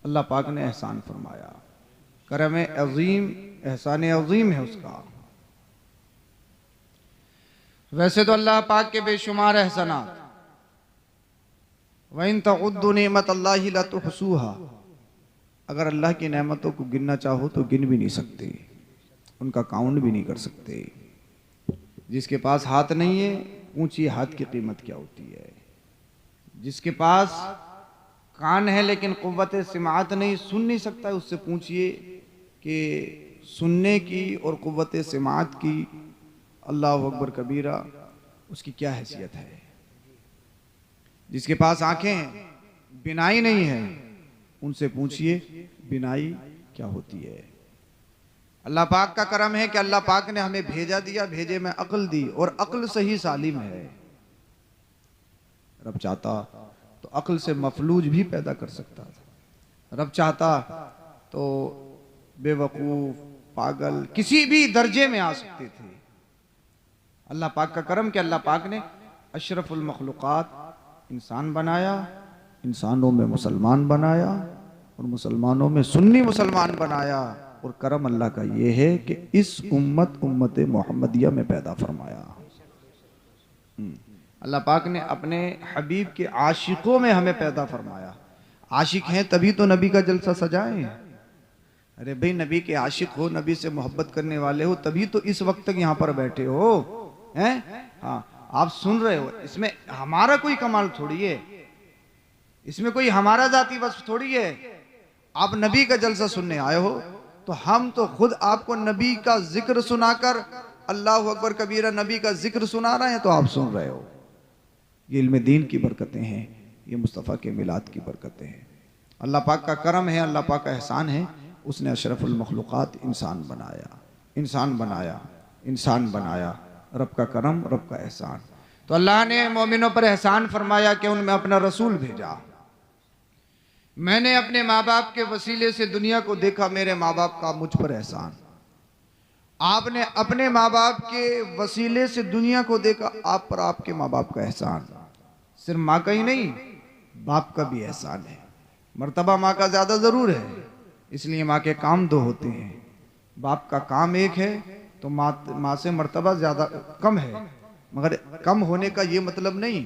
अल्लाह पाक ने एहसान फरमाया। करम अजीम, एहसान अजीम है उसका। वैसे तो अल्लाह पाक के बेशुमार एहसानात, व इन तउद्दु नेमत अल्लाहि ला तुहसूहा, अगर अल्लाह की नेमतों को गिनना चाहो तो गिन भी नहीं सकते, उनका काउंट भी नहीं कर सकते। जिसके पास हाथ नहीं है पूछिए हाथ की कीमत क्या होती है। जिसके पास कान है लेकिन कुव्वत सिमात नहीं, सुन नहीं सकता, उससे पूछिए कि सुनने की और कुव्वत सिमात की, अल्लाह अकबर कबीरा, उसकी क्या हैसियत है। जिसके पास आंखें हैं, बिनाई नहीं है, उनसे पूछिए बिनाई क्या होती है। अल्लाह पाक का करम है कि अल्लाह पाक ने हमें भेजा दिया, भेजे में अक्ल दी, और अक्ल सही सालिम है। रब चाहता तो अक्ल से मफलूज भी पैदा कर सकता था। रब चाहता तो बेवकूफ, पागल, किसी भी दर्जे में आ सकते थे। अल्लाह पाक का करम कि अल्लाह पाक ने अशरफुल मखलूक़ात इंसान बनाया, इंसानों में मुसलमान बनाया, और मुसलमानों में सुन्नी मुसलमान बनाया। और करम अल्लाह का ये है कि इस उम्मत मोहम्मदिया में पैदा फरमाया। अल्लाह पाक ने अपने हबीब के आशिकों में हमें पैदा फरमाया। आशिक हैं तभी तो नबी का जलसा सजाए। अरे भाई, नबी के आशिक हो, नबी से मोहब्बत करने वाले हो, तभी तो इस वक्त तक यहाँ पर बैठे हो, हैं? हाँ, आप सुन रहे हो। इसमें हमारा कोई कमाल थोड़ी है, इसमें कोई हमारा जाती वस्फ थोड़ी है। आप नबी का जलसा सुनने आए हो, तो हम तो खुद आपको नबी का जिक्र सुनाकर, अल्लाह अकबर कबीरा, नबी का जिक्र सुना रहे हैं, तो आप सुन रहे हो। ये इल्म दीन की बरकतें हैं, ये मुस्तफ़ा के मिलाद की बरकतें हैं। अल्लाह पाक का करम है, अल्लाह पाक का एहसान है, उसने अशरफुल मखलूक़ात इंसान बनाया, इंसान बनाया, इंसान बनाया। रब का करम, रब का एहसान। तो अल्लाह ने मोमिनों पर एहसान फरमाया कि उनमें अपना रसूल भेजा। मैंने अपने माँ बाप के वसीले से दुनिया को देखा, मेरे माँ बाप का मुझ पर एहसान। आपने अपने माँ बाप के वसीले से दुनिया को देखा, आप पर आपके माँ बाप का एहसान। सिर्फ माँ का ही नहीं, बाप का भी एहसान है। मर्तबा माँ का ज़्यादा ज़रूर है, इसलिए माँ के काम दो होते हैं। बाप का काम एक है, तो माँ से मर्तबा ज़्यादा कम है। मगर कम होने का ये मतलब नहीं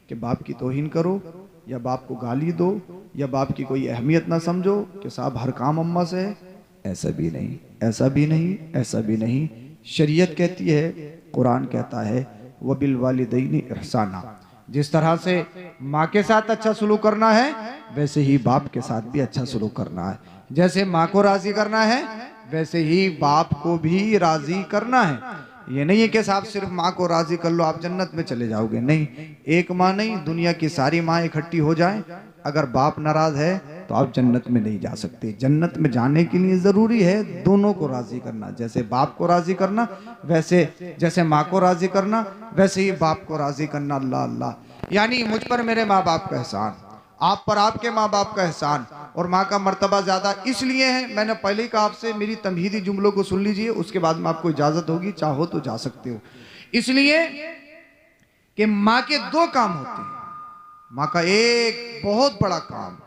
कि बाप की तौहीन करो, या बाप को गाली दो, या बाप की कोई अहमियत ना समझो कि साहब हर काम अम्मा से है। ऐसा भी नहीं, ऐसा भी नहीं, ऐसा भी नहीं। शरीयत कहती है, कुरान कहता है, वबिल वालिदैनि इहसाना। जिस तरह से माँ के साथ अच्छा सलूक करना है, वैसे ही बाप के साथ भी अच्छा सलूक करना है। जैसे माँ को राजी करना है, वैसे ही बाप को भी राजी करना है। ये नहीं है कि साहब सिर्फ माँ को राजी कर लो आप जन्नत में चले जाओगे, नहीं। एक माँ नहीं, दुनिया की सारी माँ इकट्ठी हो जाएं, अगर बाप नाराज है तो आप जन्नत में नहीं जा सकते। जन्नत में जाने के लिए जरूरी है दोनों को राजी करना। जैसे बाप को राजी करना, वैसे जैसे माँ को राजी करना, वैसे ही बाप को राजी करना। अल्लाह अल्लाह। यानी मुझ पर मेरे माँ बाप का एहसान, आप पर आपके माँ बाप का एहसान, और माँ का मर्तबा ज्यादा इसलिए है। मैंने पहले ही कहा आपसे, मेरी तमहीदी जुमलों को सुन लीजिए, उसके बाद में आपको इजाजत होगी, चाहो तो जा सकते हो। इसलिए कि माँ के दो काम होते हैं। माँ का एक बहुत बड़ा काम,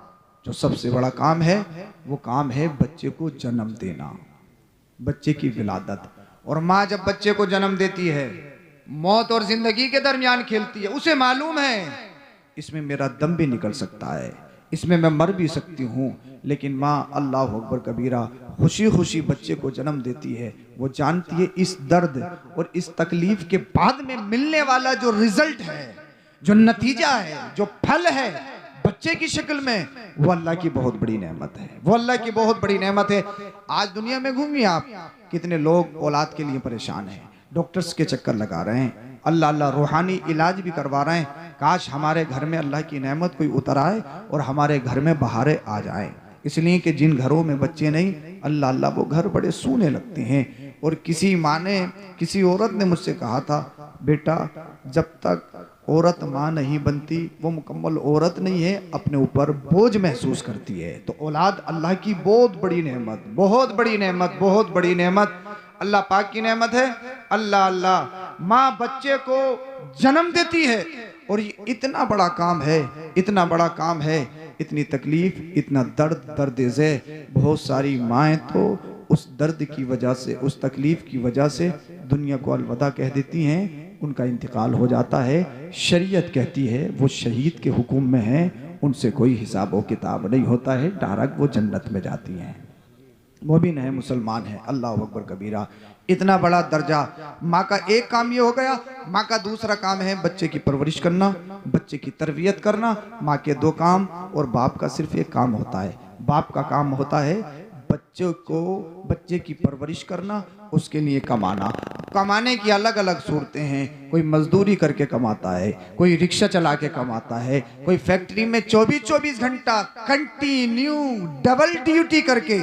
जो सबसे बड़ा काम है, वो काम है बच्चे को जन्म देना, बच्चे की विलादत। और माँ जब बच्चे को जन्म देती है, मौत और जिंदगी के दरमियान खेलती है। उसे मालूम है इसमें मेरा दम भी निकल सकता है, इसमें मैं मर भी सकती हूँ, लेकिन माँ अल्लाह अकबर कबीरा खुशी खुशी बच्चे को जन्म देती है। वो जानती है इस दर्द और इस तकलीफ के बाद में मिलने वाला जो रिजल्ट है, जो नतीजा है, जो फल है बच्चे की शक्ल में, वो अल्लाह की बहुत बड़ी नेमत है, वो अल्लाह की बहुत बड़ी नेमत है। आज दुनिया में घूमिए आप, कितने लोग औलाद के लिए परेशान हैं, डॉक्टर्स के चक्कर लगा रहे हैं, अल्लाह अल्लाह रूहानी इलाज भी करवा रहे हैं। काश हमारे घर में अल्लाह की नेमत कोई उतर आए और हमारे घर में बहारें आ जाएं। इसलिए कि जिन घरों में बच्चे नहीं, अल्लाह अल्लाह, वो घर बड़े सूने लगते हैं। और किसी माँ ने, किसी औरत ने मुझसे कहा था, बेटा जब तक औरत माँ नहीं बनती वो मुकम्मल औरत नहीं है, अपने ऊपर बोझ महसूस करती है। तो औलाद अल्लाह की बहुत बड़ी नेमत, बहुत बड़ी नेमत, बहुत बड़ी नेमत, अल्लाह पाक की नेमत है। अल्लाह अल्लाह, माँ बच्चे को जन्म देती है, और ये इतना बड़ा काम है, इतना बड़ा काम है इतनी तकलीफ, इतना दर्द, दर्द ज़े। बहुत सारी माएँ तो उस दर्द की वजह से, उस तकलीफ की वजह से दुनिया को अलविदा कह देती हैं, उनका इंतकाल हो जाता है। शरीयत कहती है वो शहीद के हुक्म में हैं, उनसे कोई हिसाब व किताब नहीं होता है, डायरेक्ट वो जन्नत में जाती हैं। मोमिन है, मुसलमान है। अल्लाह अकबर कबीरा। इतना बड़ा दर्जा। माँ का एक काम ये हो गया, माँ का दूसरा काम है बच्चे की परवरिश करना, बच्चे की तरबियत करना। माँ के दो काम और बाप का सिर्फ एक काम होता है। बाप का काम होता है बच्चे की परवरिश करना, उसके लिए कमाना। कमाने की अलग अलग सूरतें हैं। कोई मजदूरी करके कमाता है, कोई रिक्शा चला के कमाता है, कोई फैक्ट्री में 24-24 घंटा कंटिन्यू डबल ड्यूटी करके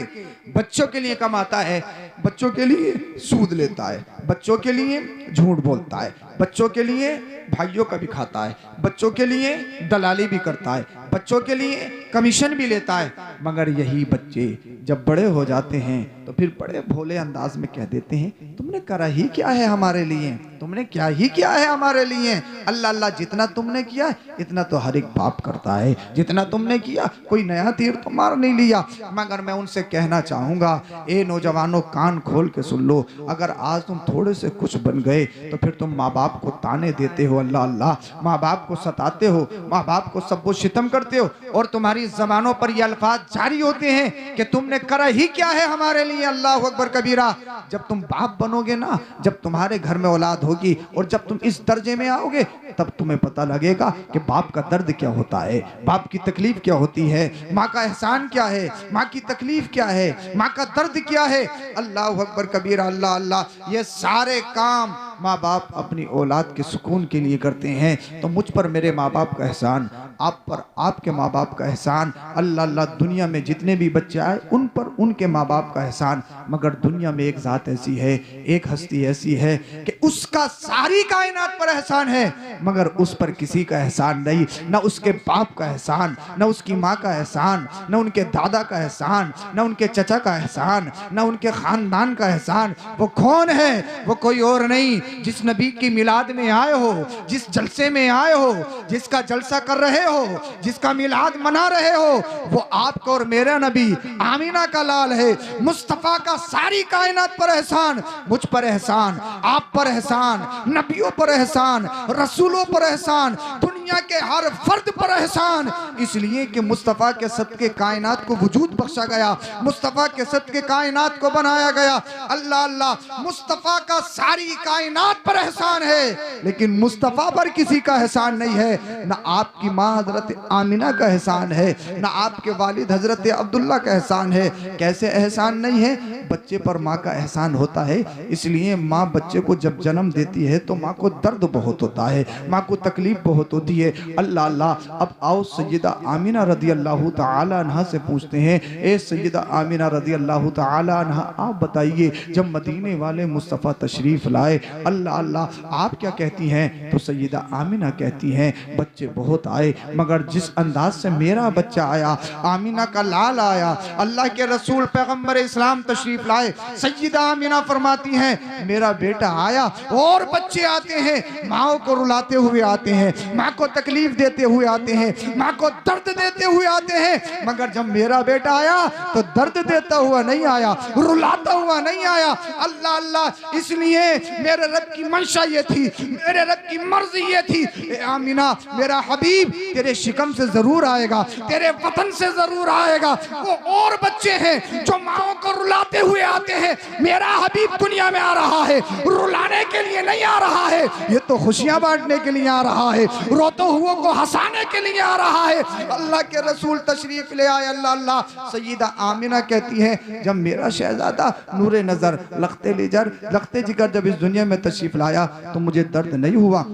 बच्चों के लिए कमाता है। बच्चों के लिए सूद लेता है, बच्चों के लिए झूठ बोलता है, बच्चों के लिए भाइयों का भी खाता है, बच्चों के लिए दलाली भी करता है, बच्चों के लिए कमीशन भी लेता है। मगर यही बच्चे जब बड़े हो जाते हैं तो फिर बड़े भोले अंदाज में कह देते हैं, तुमने करा ही क्या है हमारे लिए, तुमने क्या ही किया है हमारे लिए। अल्लाह अल्लाह, जितना तुमने किया इतना तो हर एक बाप करता है, जितना तुमने किया कोई नया तीर तो मार नहीं लिया। मगर मैं उनसे कहना चाहूँगा, ए नौजवानों कान खोल के सुन लो, अगर आज तुम थोड़े से कुछ बन गए तो फिर तुम माँ बाप को ताने देते हो, अल्लाह अल्लाह, माँ बाप को सताते हो, माँ बाप को सब वो सितम करते हो, और तुम्हारी जबानों पर ये अल्फाज जारी होते हैं कि तुमने करा ही क्या है हमारे लिए। अल्लाह अकबर कबीरा। जब तुम बाप बनोगे ना, जब तुम्हारे घर में औलाद होगी और जब तुम इस दर्जे में आओगे, तब तुम्हें पता लगेगा कि बाप का दर्द क्या होता है, बाप की तकलीफ क्या होती है, माँ का एहसान क्या है, माँ की तकलीफ क्या है, माँ का दर्द क्या है। अल्लाह अकबर कबीरा। अल्लाह अल्लाह। ये सारे काम माँ बाप अपनी औलाद के सुकून के लिए करते हैं। तो मुझ पर मेरे माँ बाप का एहसान, आप पर आपके माँ बाप का एहसान। अल्लाह अल्लाह, दुनिया में जितने भी बच्चे आए उन पर उनके माँ बाप का एहसान। मगर दुनिया में एक ज़ात ऐसी है, एक हस्ती ऐसी है कि उसका सारी कायनात पर एहसान है, मगर उस पर किसी का एहसान नहीं। न उसके बाप का एहसान, न उसकी माँ का एहसान, न उनके दादा का एहसान, न उनके चचा का एहसान, न उनके खानदान का एहसान। वो कौन है? वो कोई और नहीं, जिस नबी की मिलाद में आए हो, जिस जलसे में आए हो, जिसका जलसा कर रहे हो, जिसका मिलाद मना रहे हो, वो आपको और मेरा नबी आमीना का लाल है। मुस्तफा का सारी कायनात पर एहसान, मुझ पर एहसान, आप पर एहसान, नबियों पर एहसान, रसूलों पर एहसान, दुनिया के हर फर्द पर एहसान। इसलिए कि मुस्तफा के सदके कायनात को वजूद बख्शा गया, मुस्तफा के सदके कायनात को बनाया गया। अल्लाह अल्लाह, मुस्तफा का सारी कायनात पर एहसान है, लेकिन मुस्तफा पर किसी का एहसान नहीं है। ना आपकी माँ हजरत आमिना का एहसान है, ना आपके वालिद हजरत अब्दुल्ला का एहसान है। कैसे एहसान नहीं है? बच्चे पर माँ का एहसान होता है। इसलिए माँ बच्चे को जब जन्म देती है तो माँ को दर्द बहुत होता है, माँ को तकलीफ बहुत होती है। अल्लाह अल्लाह। अब आओ सैयदा आमिना रदी अल्लाह तआला अन्हा से पूछते हैं, ए सैयदा आमिना रदी अल्लाह तआला अन्हा, आप बताइए, जब मदीने वाले मुस्तफ़ा तशरीफ लाए, अल्लाह अल्लाह, आप क्या कहती हैं? तो सैयदा आमिना कहती हैं, बच्चे बहुत आए, मगर जिस अंदाज से मेरा बच्चा आया, आमिना का लाल आया, अल्लाह के रसूल पैगंबर इस्लाम तशरीफ लाए, सैयदा आमिना फरमाती हैं, मेरा बेटा आया और बच्चे आते हैं, माँ को रुलाते हुए आते हैं, माँ को तकलीफ देते हुए आते हैं, माँ को दर्द देते हुए आते हैं, मगर जब मेरा बेटा आया तो दर्द देता हुआ नहीं आया, रुलाता हुआ नहीं आया। अल्लाह अल्लाह। इसलिए मेरे रब की मंशा ये थी, मेरे रब की मर्जी ये थी, आमिना मेरा हबीब तेरे शिकम से जरूर आएगा, तेरे वतन से जरूर आएगा। वो और बच्चे हैं जो माओ को रुलाते हुए आते हैं, मेरा हबीब दुनिया में आ रहा है, रुलाने के लिए नहीं आ रहा है, ये तो खुशियां बांटने के लिए आ रहा है, रोते हुए को हंसाने के लिए आ रहा है। अल्लाह के रसूल तशरीफ ले आए। अल्लाह अल्लाह। सैयदा आमिना कहती है, जब मेरा शहजादा नूरे नजर लखते जिगर जब इस दुनिया में तशरीफ लाया तो मुझे दर्द नहीं हुआ,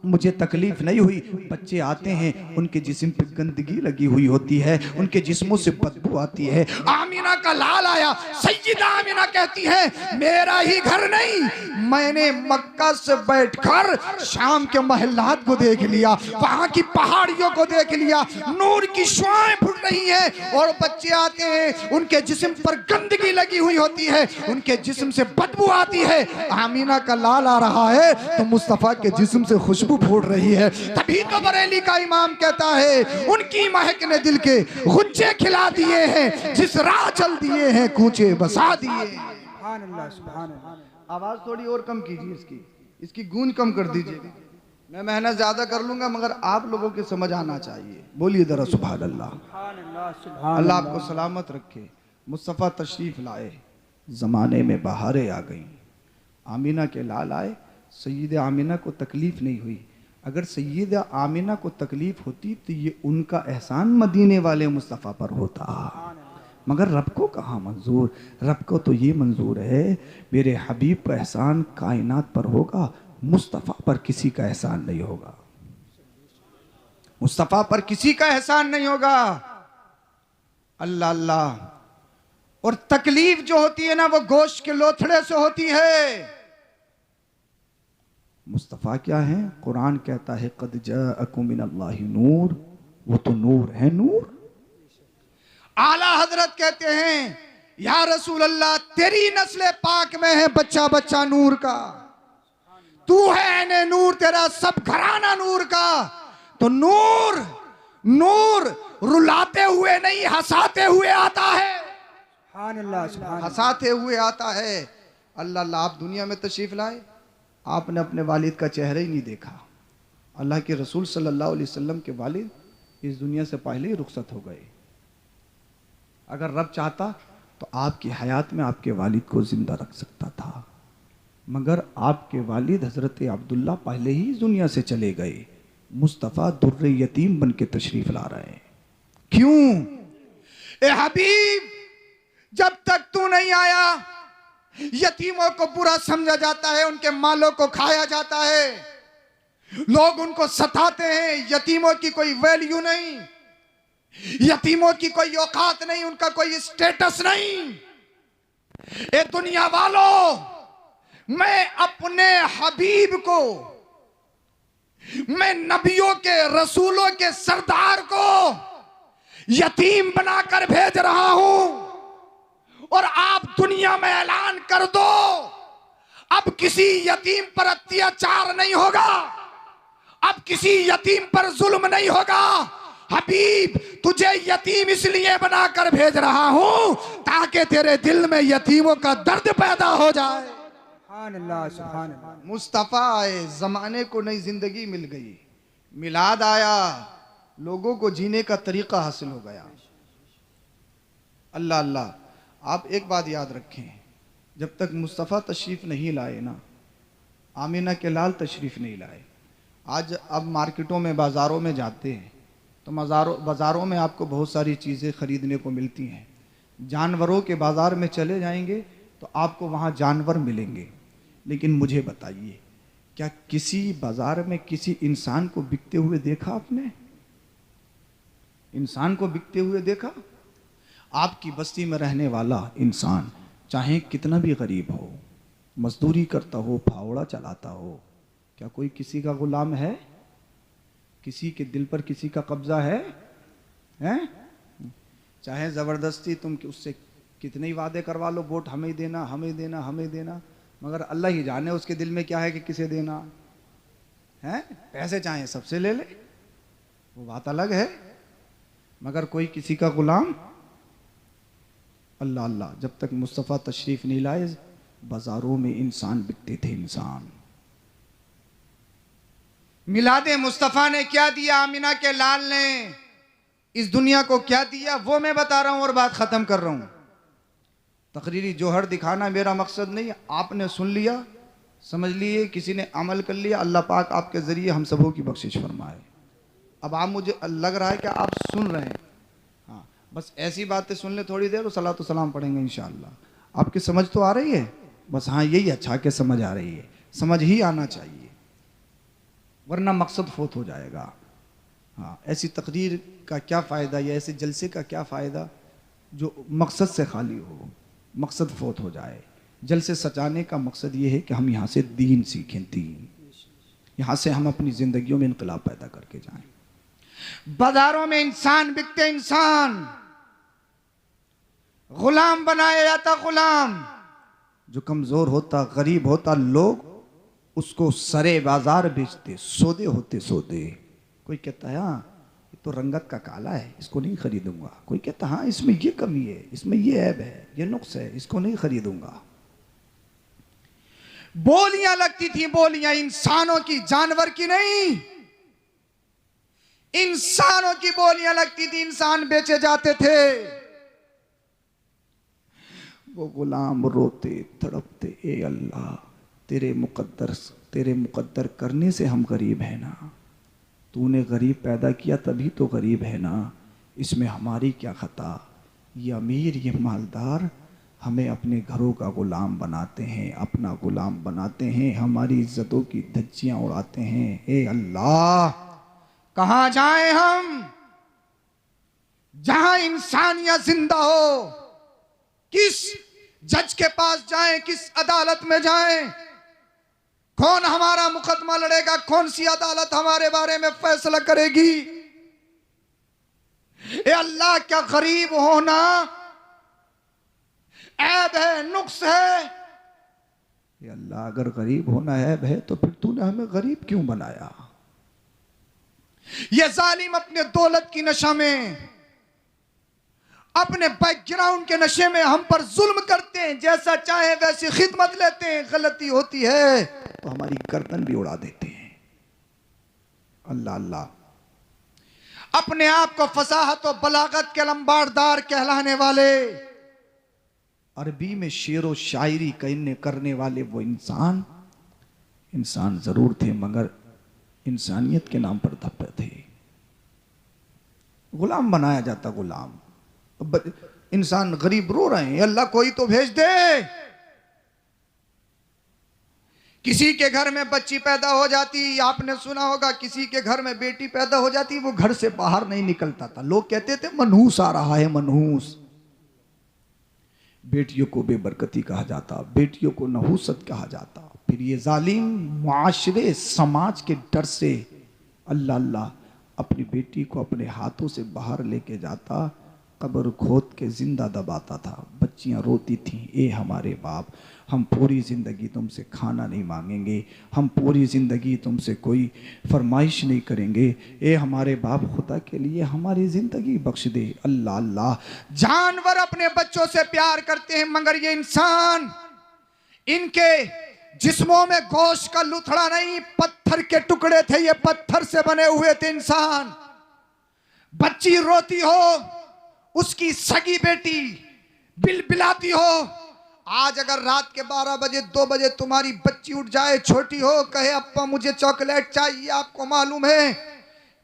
मुझे तकलीफ नहीं हुई। बच्चे आते हैं, उनके जिस्म पे गंदगी लगी हुई होती है, उनके जिस्मों से बदबू आती है। आमिना का लाल आया, सैयदा आमिना कहती है, मेरा ही घर नहीं, मैंने मक्का से बैठकर शाम के महलात को देख लिया, वहां की पहाड़ियों को देख लिया, नूर की शुआएं फूट रही हैं और बच्चे आते हैं, उनके जिस्म पर गंदगी लगी हुई होती है, उनके जिस्म से बदबू आती है। आमीना का लाल आ रहा है तो मुस्तफा के जिस्म से खुशबू फूट रही है। तभी तो बरेली का इमाम कहता है उनकी महक ने दिल के गुंजे खिला दिए हैं, जिस राह चल दिए हैं कूचे बसा दिए। सुभान अल्लाह, सुभान अल्लाह। आवाज थोड़ी और कम कीजिए, इसकी गूंज कम कर दीजिए। मैं मेहनत ज्यादा कर लूंगा मगर आप लोगों के समझ आना चाहिए। बोलिए जरा सुभान अल्लाह। सुभान अल्लाह, सुभान अल्लाह आपको सलामत रखे। मुस्तफ़ा तशरीफ लाए, ज़माने में बहारें आ गईं। आमीना के लाल आए, सैयद आमीना को तकलीफ़ नहीं हुई। अगर सैयद आमीना को तकलीफ़ होती तो ये उनका एहसान मदीने वाले मुस्तफ़ा पर होता, मगर रब को कहाँ मंजूर। रब को तो ये मंजूर है मेरे हबीब का एहसान कायनात पर होगा, मुस्तफ़ा पर किसी का एहसान नहीं होगा। मुस्तफ़ा पर किसी का एहसान नहीं होगा। अल्लाह अल्लाह। और तकलीफ जो होती है ना वो गोश्त के लोथड़े से होती है। मुस्तफ़ा क्या है? कुरान कहता है क़द जाअकुम मिनल्लाहि नूर, वो तो नूर है नूर। आला हजरत कहते हैं या रसूल अल्लाह तेरी नस्ल पाक में है बच्चा बच्चा नूर का, तू है ऐने नूर, तेरा सब घराना नूर का। तो नूर नूर रुलाते हुए नहीं हंसाते हुए आता है, सुभान अल्लाह, सुभान अल्लाह। हंसाते हुए आता है। अल्लाह अल्लाह। आप दुनिया में तशरीफ लाए, आपने अपने वालिद का चेहरा ही नहीं देखा। अल्लाह के रसूल सल्लल्लाहु अलैहि वसल्लम के वालिद इस दुनिया से पहले ही रुखसत हो गए। अगर रब चाहता तो आपकी हयात में आपके वालिद को जिंदा रख सकता था, मगर आपके वालिद हजरत अब्दुल्ला पहले ही दुनिया से चले गए। मुस्तफ़ा दुर्रे यतीम बन के तशरीफ ला रहे हैं। क्यों? ए हबीब, जब तक तू नहीं आया यतीमों को बुरा समझा जाता है, उनके मालों को खाया जाता है, लोग उनको सताते हैं। यतीमों की कोई वैल्यू नहीं, यतीमों की कोई औकात नहीं, उनका कोई स्टेटस नहीं। ए दुनिया वालों, मैं अपने हबीब को, मैं नबियों के रसूलों के सरदार को यतीम बनाकर भेज रहा हूं। और आप दुनिया में ऐलान कर दो अब किसी यतीम पर अत्याचार नहीं होगा, अब किसी यतीम पर जुल्म नहीं होगा। हबीब, तुझे यतीम इसलिए बनाकर भेज रहा हूं ताकि तेरे दिल में यतीमों का दर्द पैदा हो जाए। सुभान अल्लाह, सुभान अल्लाह। मुस्तफ़ा आए, जमाने को नई जिंदगी मिल गई, मिलाद आया, लोगों को जीने का तरीका हासिल हो गया। अल्लाह अल्लाह। आप एक बात याद रखें, जब तक मुस्तफ़ा तशरीफ़ नहीं लाए ना, आमीना के लाल तशरीफ़ नहीं लाए। आज अब मार्केटों में बाज़ारों में जाते हैं तो बाज़ारों में आपको बहुत सारी चीज़ें ख़रीदने को मिलती हैं। जानवरों के बाज़ार में चले जाएंगे तो आपको वहाँ जानवर मिलेंगे, लेकिन मुझे बताइए क्या किसी बाज़ार में किसी इंसान को बिकते हुए देखा आपने? इंसान को बिकते हुए देखा? आपकी बस्ती में रहने वाला इंसान चाहे कितना भी गरीब हो, मजदूरी करता हो, फावड़ा चलाता हो, क्या कोई किसी का गुलाम है? किसी के दिल पर किसी का कब्जा है? चाहे ज़बरदस्ती तुम उससे कितने ही वादे करवा लो, वोट हमें देना हमें देना हमें देना, मगर अल्लाह ही जाने उसके दिल में क्या है कि किसे देना है। पैसे चाहे सबसे ले ले, वो बात अलग है, मगर कोई किसी का गुलाम। अल्लाह अल्लाह। जब तक मुस्तफ़ा तशरीफ़ नहीं लाए बाज़ारों में इंसान बिकते थे, इंसान। मिलादे मुस्तफ़ा ने क्या दिया, आमिना के लाल ने इस दुनिया को क्या दिया, वो मैं बता रहा हूं और बात ख़त्म कर रहा हूं। तकरीरी जोहर दिखाना मेरा मकसद नहीं। आपने सुन लिया, समझ लिए, किसी ने अमल कर लिया, अल्लाह पाक आपके ज़रिए हम सबों की बख्शिश फरमाए। अब आप, मुझे लग रहा है कि आप सुन रहे हैं, हाँ, बस ऐसी बातें सुन ले थोड़ी देर, सलातो सलाम पढ़ेंगे इंशाअल्लाह। आपकी समझ तो आ रही है? बस हाँ, यही अच्छा कि समझ आ रही है, समझ ही आना चाहिए, वरना मकसद फोत हो जाएगा। हाँ, ऐसी तकरीर का क्या फ़ायदा या ऐसे जलसे का क्या फ़ायदा जो मकसद से खाली हो, मकसद फोत हो जाए। जलसे सजाने का मकसद ये है कि हम यहाँ से दीन सीखें, दीन, यहाँ से हम अपनी जिंदगियों में इनकलाब पैदा करके जाएं। बाजारों में इंसान बिकते, इंसान गुलाम बनाया जाता, गुलाम। जो कमजोर होता, गरीब होता, लोग उसको सरे बाजार बेचते, सौदे होते सौदे। कोई कहता है हाँ ये तो रंगत का काला है, इसको नहीं खरीदूंगा। कोई कहता हाँ इसमें ये कमी है, इसमें ये ऐब है, ये नुक्स है, इसको नहीं खरीदूंगा। बोलियां लगती थी, बोलियां इंसानों की, जानवर की नहीं, इंसानों की बोलियां लगती थी, इंसान बेचे जाते थे। वो गुलाम रोते तड़पते, ए अल्लाह तेरे मुकद्दर करने से हम गरीब हैं ना, तूने गरीब पैदा किया तभी तो गरीब है ना, इसमें हमारी क्या खता। ये अमीर, ये मालदार हमें अपने घरों का गुलाम बनाते हैं, अपना गुलाम बनाते हैं, हमारी इज्जतों की धज्जियां उड़ाते हैं। ए अल्लाह, कहां जाएं हम जहां इंसानियत जिंदा हो? किस जज के पास जाएं, किस अदालत में जाएं? कौन हमारा मुकदमा लड़ेगा? कौन सी अदालत हमारे बारे में फैसला करेगी? ए अल्लाह, क्या गरीब होना ऐब है, नुक्स है? ए अल्लाह, अगर गरीब होना ऐब है तो फिर तूने हमें गरीब क्यों बनाया? ये जालिम अपने दौलत की नशा में, अपने बैकग्राउंड के नशे में हम पर जुल्म करते हैं, जैसा चाहे वैसी खिदमत लेते हैं। गलती होती है तो हमारी गर्दन भी उड़ा देते हैं। अल्लाह अल्लाह, अपने आप को फसाहत और बलागत के लंबारदार कहलाने वाले, अरबी में शेर व शायरी करने वाले वो इंसान जरूर थे, मगर इंसानियत के नाम पर धब्बे थे। गुलाम बनाया जाता, गुलाम। इंसान गरीब रो रहे हैं, अल्लाह कोई तो भेज दे। किसी के घर में बच्ची पैदा हो जाती, आपने सुना होगा, किसी के घर में बेटी पैदा हो जाती, वो घर से बाहर नहीं निकलता था। लोग कहते थे मनहूस आ रहा है, मनहूस। बेटियों को बेबरकती कहा जाता, बेटियों को नहूसत कहा जाता। फिर ये जालिम मुआशरे, समाज के डर से अल्लाह अल्लाह अपनी बेटी को अपने हाथों से बाहर लेके जाता, कब्र खोद के जिंदा दबाता था। बच्चियां रोती थीं, ए हमारे बाप, हम पूरी ज़िंदगी तुमसे खाना नहीं मांगेंगे, हम पूरी ज़िंदगी तुमसे कोई फरमाइश नहीं करेंगे। ए हमारे बाप, खुदा के लिए हमारी ज़िंदगी बख्श दे। अल्लाह अल्लाह, जानवर अपने बच्चों से प्यार करते हैं, मगर ये इंसान, इनके जिस्मों में गोश्त का लुथड़ा नहीं, पत्थर के टुकड़े थे, ये पत्थर से बने हुए थे इंसान। बच्ची रोती हो, उसकी सगी बेटी बिलबिलाती हो। आज अगर रात के 12 बजे 2 बजे तुम्हारी बच्ची उठ जाए, छोटी हो, कहे अप्पा मुझे चॉकलेट चाहिए, आपको मालूम है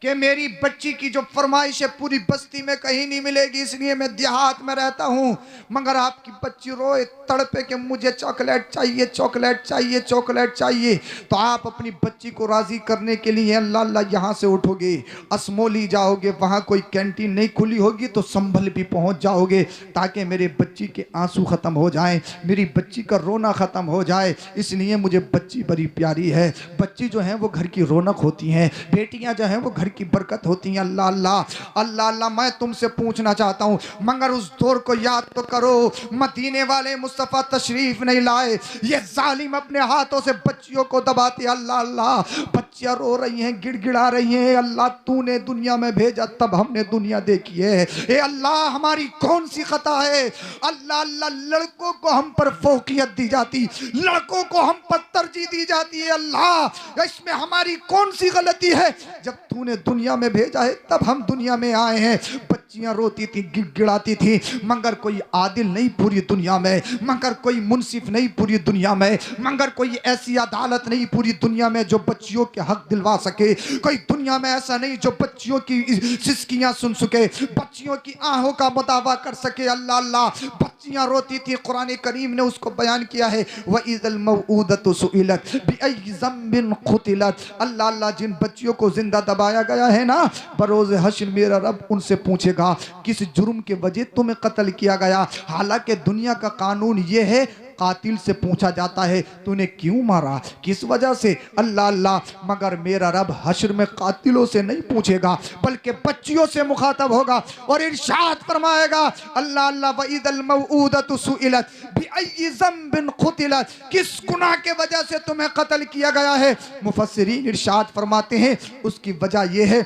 कि मेरी बच्ची की जो फरमाइश है पूरी बस्ती में कहीं नहीं मिलेगी, इसलिए मैं देहात में रहता हूं, मगर आपकी बच्ची रोए तड़पे कि मुझे चॉकलेट चाहिए, चॉकलेट चाहिए, चॉकलेट चाहिए, तो आप अपनी बच्ची को राजी करने के लिए अल्लाह अल्लाह यहाँ से उठोगे, असमोली जाओगे, वहाँ कोई कैंटीन नहीं खुली होगी तो संभल भी पहुँच जाओगे, ताकि मेरे बच्ची के आंसू ख़त्म हो जाएं, मेरी बच्ची का रोना ख़त्म हो जाए। इसलिए मुझे बच्ची बड़ी प्यारी है। बच्ची जो है वो घर की रौनक होती हैं, बेटियाँ जो हैं वो घर की बरकत होती हैं। अल्लाह अल्लाह अल्लाह अल्लाह, मैं तुमसे पूछना चाहता हूं, मगर उस दौर को याद तो करो, मदीने वाले मुस्तफ़ा तशरीफ नहीं लाए, ये जालिम अपने हाथों से बच्चियों को दबाते। अल्लाह अल्लाह, बच्चियां रो रही हैं, गिड़गिड़ा रही हैं, अल्लाह तूने दुनिया में भेजा तब हमने दुनिया देखी है। ए अल्लाह, हमारी कौन सी खता है? अल्लाह अल्लाह, लड़कों को हम पर फोकियत दी जाती, लड़कों को हम पर तरजीह दी जाती है। अल्लाह, इसमें हमारी कौन सी गलती है? जब तूने दुनिया में भेजा है तब हम दुनिया में आए हैं। बच्चियां रोती थी, गिड़गिड़ाती थी, मगर कोई आदिल नहीं पूरी दुनिया में, मगर कोई मुनसिफ नहीं पूरी दुनिया में, मगर कोई ऐसी अदालत नहीं पूरी दुनिया में जो बच्चियों के हक दिलवा सके। कोई दुनिया में ऐसा नहीं जो बच्चियों की सिसकियां सुन सके, बच्चियों की आहों का मुदावा कर सके। अल्लाह अल्लाह, बच्चियां रोती थी, कुरान करीम ने उसको बयान किया है, वइज़ल मौऊदतु सुइलत बिअय्यि ज़ंबिन क़ुतिलत। अल्लाह अल्लाह, जिन बच्चियों को जिंदा दबाया गया है ना, बरोज़ हश्र मेरा रब उनसे पूछेगा पूछेगा किस जुर्म के वजह तुम्हें कत्ल किया गया। हालांकि दुनिया का कानून ये है कातिल से पूछा जाता है तूने क्यों मारा, किस वजह से, अल्लाह अल्लाह, मगर मेरा रब हश्र में कातिलों से नहीं पूछेगा बल्कि बच्चियों से मुखातब होगा और इरशाद फरमाएगा अल्लाह अल्लाह वइदल मौऊदतु सुइलत बिअय्यि ज़ंबिन क़ुतिलत, किस गुनाह के वजह से तुम्हें कत्ल किया गया है। मुफस्सिरीन इरशाद फरमाते हैं उसकी वजह यह है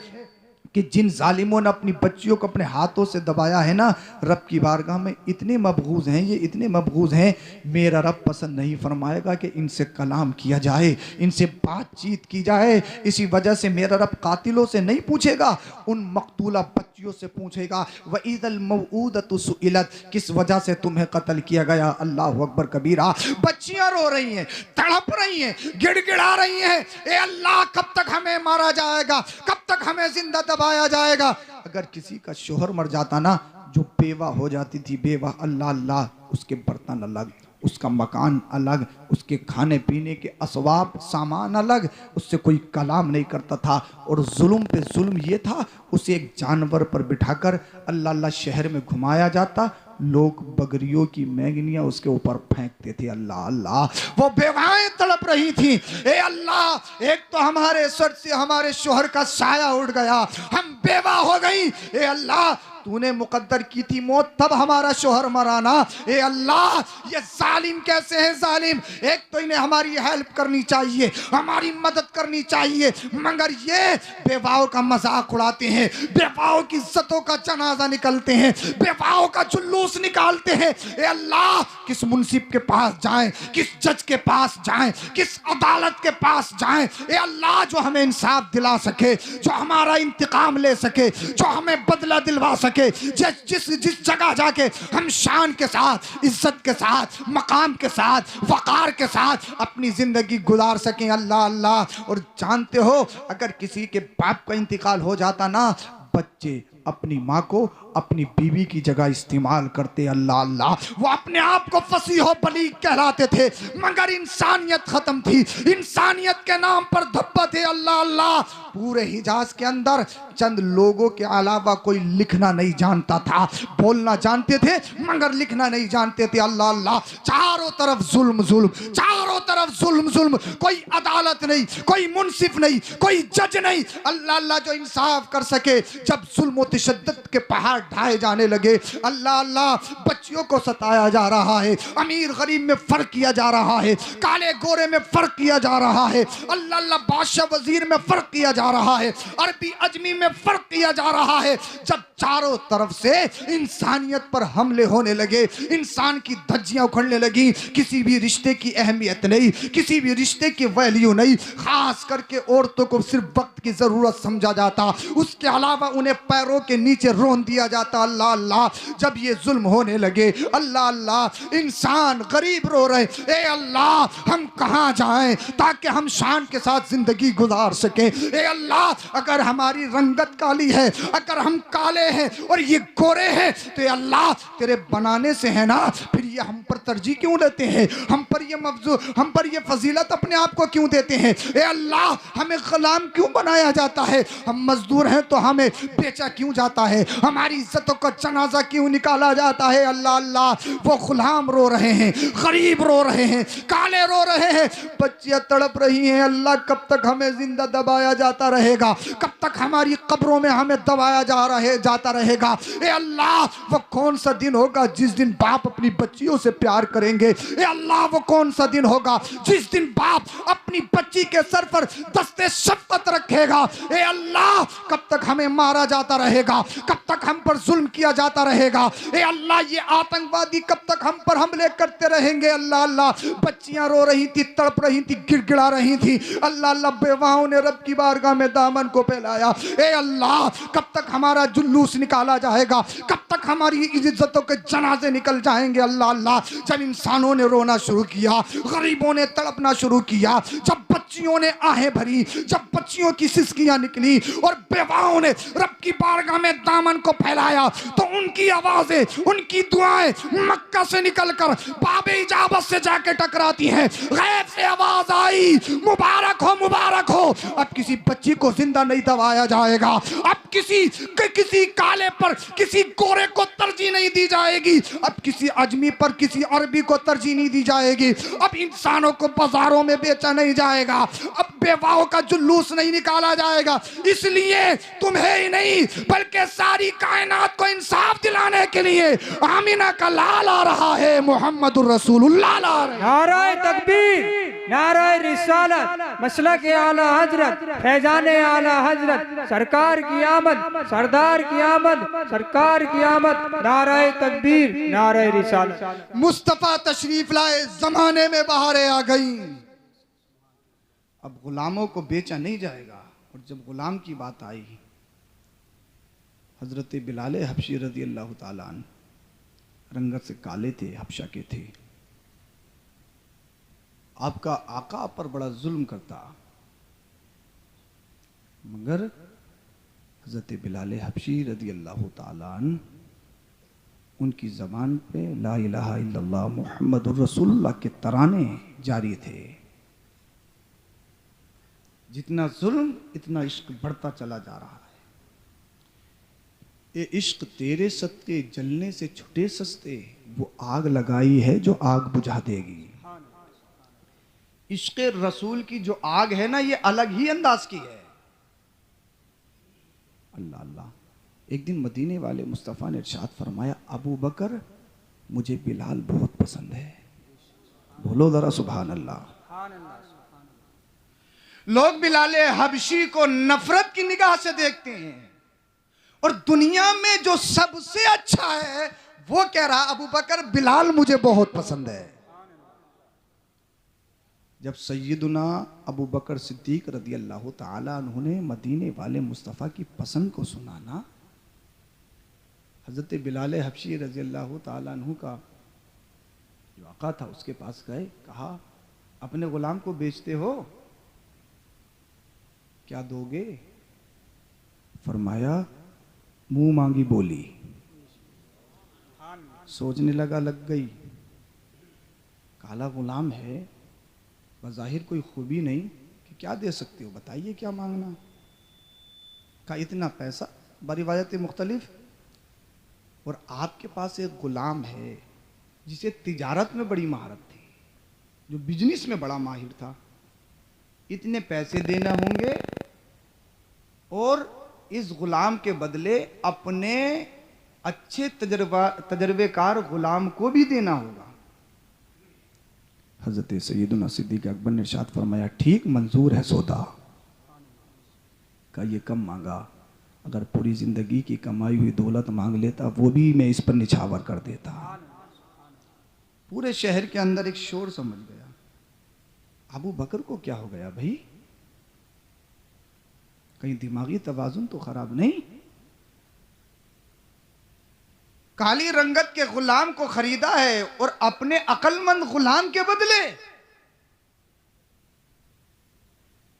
कि जिन जालिमों ने अपनी बच्चियों को अपने हाथों से दबाया है ना, रब की बारगाह में इतने मबगूज़ हैं, ये इतने मबगूज़ हैं, मेरा रब पसंद नहीं फरमाएगा कि इनसे कलाम किया जाए, इनसे बातचीत की जाए। इसी वजह से मेरा रब कातिलों से नहीं पूछेगा, उन मकतूला बच्चियों से पूछेगा वइदल मौऊदतु सुइलत, किस वजह से तुम्हें कत्ल किया गया। अल्लाह अकबर कबीरा। बच्चियां रो रही हैं, तड़प रही हैं, गिड़गिड़ा रही हैं, ए अल्लाह कब तक हमें मारा जाएगा, कब तक हमें जिंदा दबाया जाएगा। अगर किसी का शोहर मर जाता ना, जो बेवा हो जाती थी, बेवा, अल्लाह अल्लाह, उसके बर्तन अलग, उसका मकान अलग, उसके खाने पीने के असबाब सामान अलग, उससे कोई कलाम नहीं करता था। और जुल्म पे जुल्म ये था, उसे एक जानवर पर बिठाकर अल्लाह अल्लाह शहर में घुमाया जाता, लोग बकरियों की मैंगनियां उसके ऊपर फेंकते थे। अल्लाह अल्लाह, वो बेवाएं तड़प रही थी, ए अल्लाह एक तो हमारे सर से हमारे शोहर का साया उड़ गया, हम बेवा हो गई, ए अल्लाह तूने मुकद्दर की थी मौत, तब हमारा शोहर मराना, ए अल्लाह ये जालिम कैसे हैं जालिम, एक तो इन्हें हमारी हेल्प करनी चाहिए, हमारी मदद करनी चाहिए, मगर ये बेवाओं का मजाक उड़ाते हैं, बेवाओं की इज्जतों का जनाजा निकलते हैं, बेवाओं का जुलूस निकालते हैं। ए अल्लाह किस मुंसिफ के पास जाएं, किस जज के पास जाएं, किस अदालत के पास जाएं, ए अल्लाह जो हमें इंसाफ दिला सके, जो हमारा इंतकाम ले सके, जो हमें बदला दिलवा सके, जिस जगह जाके हम शान के साथ, इज्जत के साथ, मकाम के साथ, वकार के साथ अपनी जिंदगी गुजार सकें। अल्लाह अल्लाह। और जानते हो अगर किसी के बाप का इंतकाल हो जाता ना, बच्चे अपनी माँ को अपनी बीवी की जगह इस्तेमाल करते। अल्लाह अल्लाह, वो अपने आप को फसीह बलीग कहलाते थे, मगर इंसानियत खत्म थी, इंसानियत के नाम पर धब्बा थे। अल्लाह अल्लाह, पूरे हिजाज के अंदर चंद लोगों के अलावा कोई लिखना नहीं जानता था, बोलना जानते थे मगर लिखना नहीं जानते थे। अल्लाह अल्लाह, चारों तरफ जुल्म जुल्म, चारों तरफ जुल्म जुल्म, कोई अदालत नहीं, कोई मुंसिफ नहीं, कोई जज नहीं। अल्लाह अल्लाह, जो इंसाफ कर सके। जब जुल्म और तशद्दुद के पहाड़ ढाए जाने लगे, अल्लाह अल्लाह, बच्चियों को सताया जा रहा है, अमीर गरीब में फर्क किया जा रहा है, काले गोरे में फर्क किया जा रहा है, अल्लाह अल्लाह, बादशाह वजीर में फर्क किया जा रहा है, अरबी अजमी में फर्क किया जा रहा है। जब चारों तरफ से इंसानियत पर हमले होने लगे, इंसान की धज्जियां उखड़ने लगी, किसी भी रिश्ते की अहमियत नहीं, किसी भी रिश्ते की वैल्यू नहीं, खास करके औरतों को सिर्फ वक्त की जरूरत समझा जाता, उसके अलावा उन्हें पैरों के नीचे रोन दिया जाता। अल्लाह अल्लाह, जब ये जुल्म होने लगे, अल्लाह अल्लाह, इंसान गरीब रो रहे, ए अल्लाह हम कहां जाएं ताकि हम शान के साथ जिंदगी गुजार सकें। ए अल्लाह, अगर हमारी रंगत काली है, अगर हम काले हैं और ये गोरे हैं, तो ए अल्लाह तेरे बनाने से है ना, फिर ये हम पर तरजीह क्यों देते हैं, हम पर ये मफजू, हम पर ये फजीलत अपने आप को क्यों देते हैं। ए अल्लाह, हमें गुलाम क्यों बनाया जाता है, हम मजदूर हैं तो हमें बेचा क्यों जाता है, हमारी इज्जतों का जनाजा क्यों निकाला जाता है। अल्लाह अल्लाह, वो गुलाम रो रहे हैं, गरीब रो रहे हैं, काले रो रहे हैं, बच्चियां तड़प रही हैं। अल्लाह कब तक हमें जिंदा दबाया जाता रहेगा, कब तक हमारी कब्रों में हमें दबाया जाता रहेगा। ए अल्लाह, वो कौन सा दिन होगा जिस दिन बाप अपनी बच्चियों से प्यार करेंगे। ए अल्लाह, वो कौन सा दिन होगा जिस दिन बाप अपनी बच्ची के सर पर दस्ते शफ़क़त रखेगा। ए अल्लाह, कब तक हमें मारा जाता रहेगा, कब तक हम पर जुल्म किया जाता रहेगा। ए अल्लाह, ये आतंकवादी कब तक हम पर हमले करते रहेंगे। अल्लाह अल्लाह, बच्चियां रो रही थी, तड़प रही थी, गिड़गिड़ा रही थी। अल्लाह अल्लाह, बेवाओं ने रब की बारगाह में दामन को फैलाया। ए अल्लाह, कब तक हमारा जुलूस निकाला जाएगा, कब तक हमारी इज्जतों के जनाजे निकल जाएंगे। अल्लाह अल्लाह, जब इंसानों ने रोना शुरू किया, गरीबों ने तड़पना शुरू किया, जब बच्चियों ने आहें भरी, जब बच्चियों की सिसकियां निकली और बेवाओं ने रब की बारगाह में दामन को फैलाया, तो उनकी आवाजें, उनकी दुआएं मक्का से निकलकर बाबे इजाबत से जाके टकराती हैं। गैब से आवाज आई, मुबारक हो, मुबारक हो। अब किसी बच्ची को जिंदा नहीं दबाया जाएगा, अब किसी काले पर किसी गोरे को तरजीह नहीं दी जाएगी, अब किसी अजमी पर किसी अरबी को तरजीह नहीं दी जाएगी, अब इंसानों को बाजारों में बेचा नहीं जाएगा, अब बेवाओं का जुलूस नहीं निकाला जाएगा। इसलिए तुम्हें ही नहीं बल्कि सारी कायनात को इंसाफ दिलाने के लिए आमीना का लाल आ रहा है, मोहम्मदुर रसूलुल्लाह ला रहे हैं। नाराए तकबीर, नाराए रिसालत, मसलक आला हजरत, फैजान आला हजरत, सरकार की आमद, सरदार की आमद, सरकार की आमद, नाराए तकबीर, नाराए रिसालत। मुस्तफा तशरीफ लाए, जमाने में बहारें आ गई। अब गुलामों को बेचा नहीं जाएगा। और जब गुलाम की बात आई, हजरत बिलाल हबशी रजी अल्लाह ताला अन्हु रंगत से काले थे, हबशा के थे। आपका आका पर बड़ा जुल्म करता, मगर हजरत बिलाल हबशी रजी अल्लाह ताला अन्हु उनकी ज़बान पे ला इलाहा इल्लल्लाह मुहम्मदुर रसूलुल्लाह के तराने जारी थे। जितना जुल्म इतना इश्क बढ़ता चला जा रहा है। ये इश्क तेरे सत्ते जलने से छुटे सस्ते, वो आग लगाई है जो आग बुझा देगी। इश्क रसूल की जो आग है ना, ये अलग ही अंदाज की है। अल्लाह अल्लाह। एक दिन मदीने वाले मुस्तफ़ा ने इरशाद फरमाया, अबू बकर मुझे बिलाल बहुत पसंद है। बोलो जरा सुभान अल्लाह। लोग बिलाल हबशी को नफरत की निगाह से देखते हैं, और दुनिया में जो सबसे अच्छा है वो कह रहा, अबू बकर बिलाल मुझे बहुत पसंद है। जब सैयदुना अबू बकर सिद्दीक रदी अल्लाह ताला अन्हु ने मदीने वाले मुस्तफ़ा की पसंद को सुना ना, हज़रत बिलाल हबशी रजी अल्लाह ताला अन्हु का जो आका था उसके पास गए, कहा अपने गुलाम को बेचते हो, क्या दोगे? फरमाया मुंह मांगी बोली। सोचने लगा, लग गई। काला गुलाम है, बज़ाहिर कोई खूबी नहीं, कि क्या दे सकते हो, बताइए क्या मांगना। का इतना पैसा, बरिवायत मुख्तलिफ। और आपके पास एक गुलाम है जिसे तिजारत में बड़ी महारत थी, जो बिजनेस में बड़ा माहिर था, इतने पैसे देना होंगे और इस गुलाम के बदले अपने अच्छे तजर्बेकार गुलाम को भी देना होगा। हजरत सैयदुना सिद्दीक अकबर ने इरशाद फरमाया, ठीक मंजूर है सौदा। का ये कम मांगा, अगर पूरी जिंदगी की कमाई हुई दौलत मांग लेता वो भी मैं इस पर निछावर कर देता। पूरे शहर के अंदर एक शोर समझ गया, अबू बकर को क्या हो गया भाई, कहीं दिमागी तवाजुन तो खराब नहीं। काली रंगत के गुलाम को खरीदा है और अपने अक्लमंद गुलाम के बदले।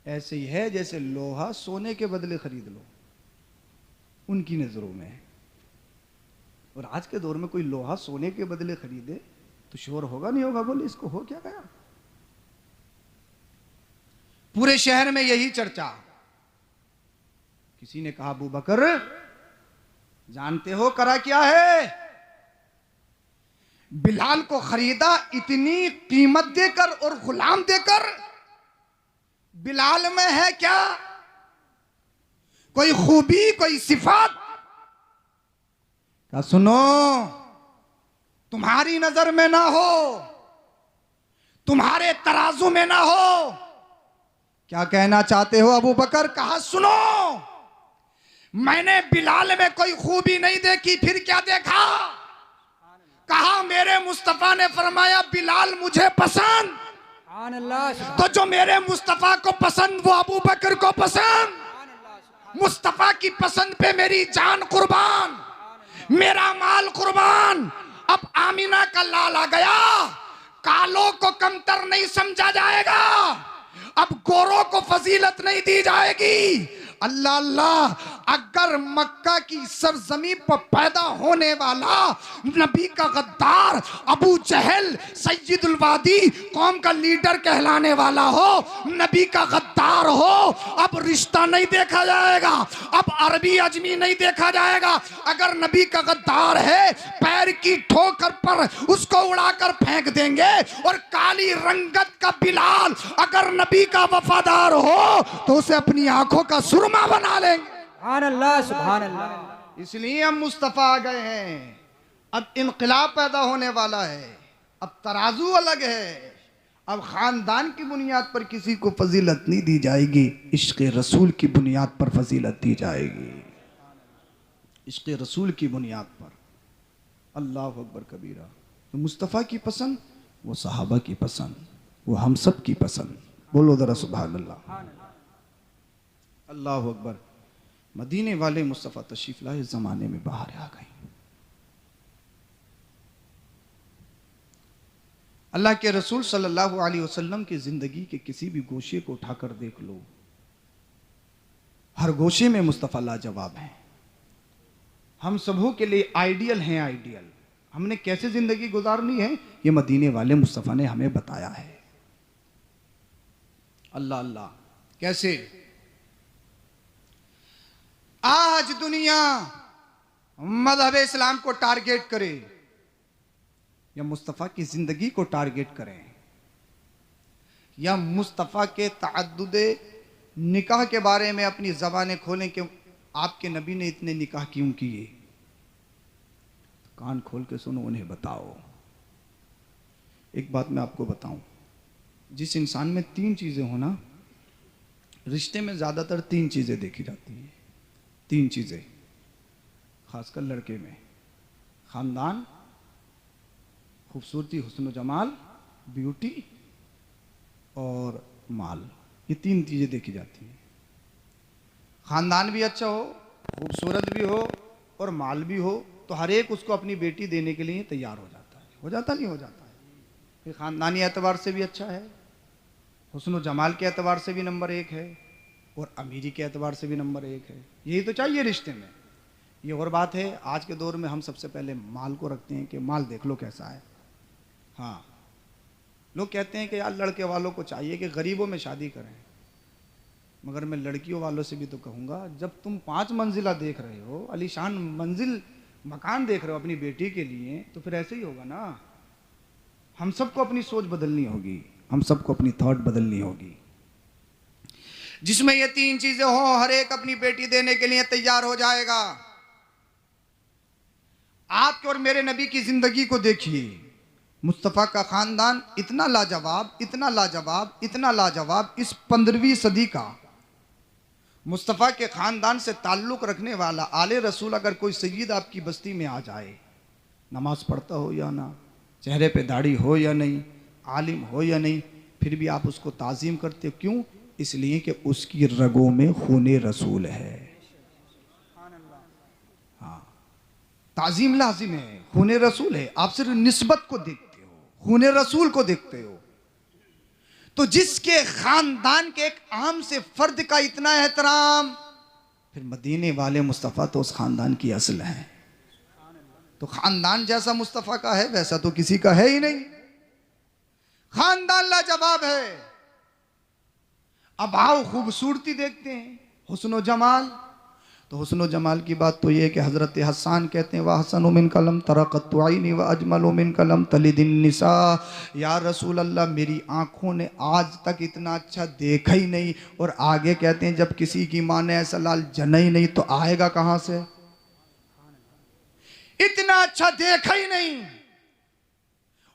ऐसे ही है जैसे लोहा सोने के बदले खरीद लो, उनकी नजरों में। और आज के दौर में कोई लोहा सोने के बदले खरीदे तो शोर होगा नहीं होगा, बोले इसको हो क्या गया। पूरे शहर में यही चर्चा। किसी ने कहा, अबू बकर जानते हो करा क्या है? बिलाल को खरीदा इतनी कीमत देकर और गुलाम देकर। बिलाल में है क्या कोई खूबी, कोई सिफात? क्या सुनो, तुम्हारी नजर में ना हो, तुम्हारे तराजू में ना हो। क्या कहना चाहते हो अबू बकर? कहा सुनो, मैंने बिलाल में कोई खूबी नहीं देखी, फिर क्या देखा? कहा मेरे मुस्तफा ने फरमाया बिलाल मुझे पसंद, तो जो मेरे मुस्तफा को पसंद वो अबू बकर को पसंद। मुस्तफा की पसंद पे मेरी जान कुर्बान, मेरा माल कुर्बान। अब आमीना का लाल आ गया, कालों को कमतर नहीं समझा जाएगा। अब गोरों को फजीलत नहीं दी जाएगी। अल्लाह अल्लाह, अगर मक्का की सरजमीन पर पैदा होने वाला नबी का गद्दार अबू जहल सैयदुल वादी कौम का लीडर कहलाने वाला हो, नबी का गद्दार हो, अब रिश्ता नहीं देखा जाएगा, अब अरबी अजमी नहीं देखा जाएगा। अगर नबी का गद्दार है, पैर की ठोकर पर उसको उड़ाकर फेंक देंगे। और काली रंगत का बिलाल अगर नबी का वफादार हो तो उसे अपनी आंखों का सुरमा बना लेंगे। सुभान अल्लाह, सुभान अल्लाह। इसलिए हम मुस्तफ़ा आ गए हैं। अब इनकलाब पैदा होने वाला है, अब तराजू अलग है। अब खानदान की बुनियाद पर किसी को फजीलत नहीं दी जाएगी, इश्क़ रसूल की बुनियाद पर फजीलत दी जाएगी। इश्क़ रसूल की बुनियाद पर। अल्लाह अकबर कबीरा। तो मुस्तफ़ा की पसंद, वो सहाबा की पसंद, वो हम सब की पसंद। बोलो ज़रा सुभान अल्लाह। अल्लाह अकबर। मदीने वाले मुस्तफ़ा तशरीफ लाए, इस ज़माने में बाहर आ गए। अल्लाह के रसूल सल्लल्लाहु अलैहि वसल्लम की ज़िंदगी के किसी भी गोशे को उठाकर देख लो, हर गोशे में मुस्तफ़ा लाजवाब हैं। हम सबों के लिए आइडियल हैं, आइडियल। हमने कैसे ज़िंदगी गुजारनी है, ये मदीने वाले मुस्तफ़ा ने हमें बताया है। अल्लाह अल्लाह। कैसे? आज दुनिया मज़हब इस्लाम को टारगेट करे या मुस्तफ़ा की ज़िंदगी को टारगेट करें, या मुस्तफ़ा के तअद्दुदे निकाह के बारे में अपनी ज़बानें खोलें कि आपके नबी ने इतने निकाह क्यों किए। कान खोल के सुनो, उन्हें बताओ। एक बात मैं आपको बताऊं, जिस इंसान में तीन चीज़ें हो ना, रिश्ते में ज़्यादातर तीन चीज़ें देखी जाती हैं। तीन चीज़ें, खासकर लड़के में, ख़ानदान, खूबसूरती, हुस्न जमाल, ब्यूटी और माल। ये तीन चीज़ें देखी जाती हैं। ख़ानदान भी अच्छा हो, खूबसूरत भी हो और माल भी हो, तो हर एक उसको अपनी बेटी देने के लिए तैयार हो जाता है। हो जाता नहीं हो जाता है? फिर ख़ानदानी एतबार से भी अच्छा है, हुस्न जमाल के एतबार से भी नंबर एक है, और अमीरी के एतबार से भी नंबर एक है। यही तो चाहिए रिश्ते में। ये और बात है, आज के दौर में हम सबसे पहले माल को रखते हैं कि माल देख लो कैसा है। हाँ, लोग कहते हैं कि यार लड़के वालों को चाहिए कि गरीबों में शादी करें, मगर मैं लड़कियों वालों से भी तो कहूँगा, जब तुम 5 मंजिला देख रहे हो, आलीशान मंजिल मकान देख रहे हो अपनी बेटी के लिए, तो फिर ऐसे ही होगा ना। हम सबको अपनी सोच बदलनी होगी, हम सबको अपनी थॉट बदलनी होगी, जिसमें ये तीन चीजें हो, हर एक अपनी बेटी देने के लिए तैयार हो जाएगा। आपके और मेरे नबी की जिंदगी को देखिए, मुस्तफ़ा का खानदान इतना लाजवाब, इतना लाजवाब, इतना लाजवाब। इस 15वीं सदी का मुस्तफ़ा के ख़ानदान से ताल्लुक़ रखने वाला आले रसूल अगर कोई सय्यद आपकी बस्ती में आ जाए, नमाज पढ़ता हो या ना, चेहरे पे दाढ़ी हो या नहीं, आलिम हो या नहीं, फिर भी आप उसको ताज़ीम करते हो। क्यों? इसलिए कि उसकी रगों में खूने रसूल है। हाँ, ताज़ीम लाजिम है, खूने रसूल है। आप सिर्फ निस्बत को देखते हो, खूने रसूल को देखते हो। तो जिसके खानदान के एक आम से फर्द का इतना एहतराम, फिर मदीने वाले मुस्तफ़ा तो उस खानदान की असल है। तो खानदान जैसा मुस्तफ़ा का है वैसा तो किसी का है ही नहीं। खानदान लाजवाब है। अब आओ खूबसूरती देखते हैं, हुस्न जमाल। तो हुस्न जमाल की बात तो ये है कि हज़रत हसन कहते हैं, वह हसन मिन कलम तरक़त आइनी व अजमल मिन कलम तलिदिन निसा। या रसूल अल्लाह, मेरी आँखों ने आज तक इतना अच्छा देखा ही नहीं। और आगे कहते हैं, जब किसी की माँ ने ऐसा लाल जना ही नहीं तो आएगा कहाँ से? इतना अच्छा देखा ही नहीं,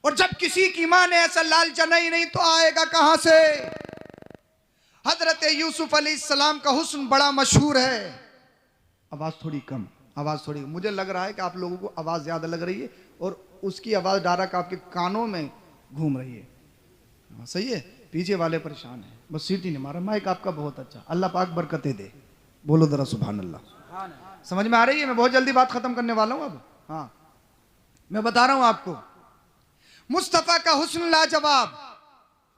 और जब किसी की माँ ने ऐसा लाल जना ही नहीं तो आएगा कहाँ से? हजरत यूसुफ अलैहिस्सलाम का हुस्न बड़ा मशहूर है। आवाज़ थोड़ी कम, आवाज़ थोड़ी, मुझे लग रहा है कि आप लोगों को आवाज़ ज़्यादा लग रही है और उसकी आवाज़ डायरेक्ट आपके कानों में घूम रही है। हाँ, सही है। पीछे वाले परेशान हैं, बस सीट ही नहीं मारा। माइक आपका बहुत अच्छा, अल्लाह पाक बरकतें दे। बोलो ज़रा सुभान अल्लाह। समझ में आ रही है? मैं बहुत जल्दी बात ख़त्म करने वाला हूँ अब। हाँ, मैं बता रहा हूँ आपको, मुस्तफ़ा का हुस्न लाजवाब,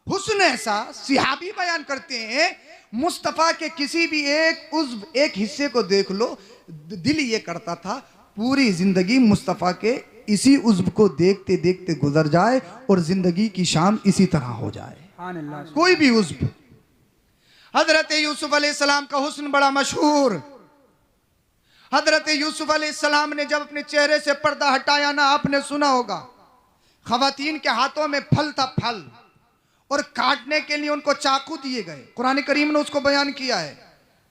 हुस्न ऐसा सिहाबी बयान करते हैं, मुस्तफ़ा के किसी भी एक उज़्व, एक हिस्से को देख लो, दिल ये करता था पूरी जिंदगी मुस्तफ़ा के इसी उज़्व को देखते देखते गुजर जाए और जिंदगी की शाम इसी तरह हो जाए। सुभान अल्लाह। कोई भी उज़्व। हजरत यूसुफ अलैहिस्सलाम का हुस्न बड़ा मशहूर। हजरत यूसुफ अलैहिस्सलाम ने जब अपने चेहरे से पर्दा हटाया ना, आपने सुना होगा, खवातीन के हाथों में फल था, फल, और काटने के लिए उनको चाकू दिए गए। कुरान करीम ने उसको बयान किया है।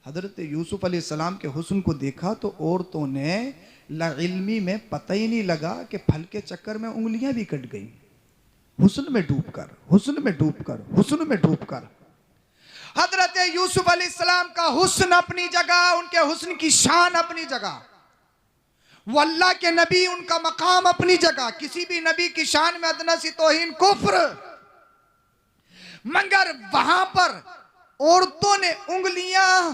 हजरत यूसुफ अलैहिस्सलाम के हुस्न को देखा तो औरतों ने लाइल्मी में पता ही नहीं लगा कि फल के चक्कर में उंगलियां भी कट गई। हुस्न में डूबकर, हुस्न में डूबकर, हुस्न में डूबकर। हजरत यूसुफ अलैहिस्सलाम का हुस्न अपनी जगह, उनके हुस्न की शान अपनी जगह, वो अल्लाह के नबी, उनका मकाम अपनी जगह। किसी भी नबी की शान में अदना सी तौहीन कुफ्र। मगर वहां पर औरतों ने उंगलियां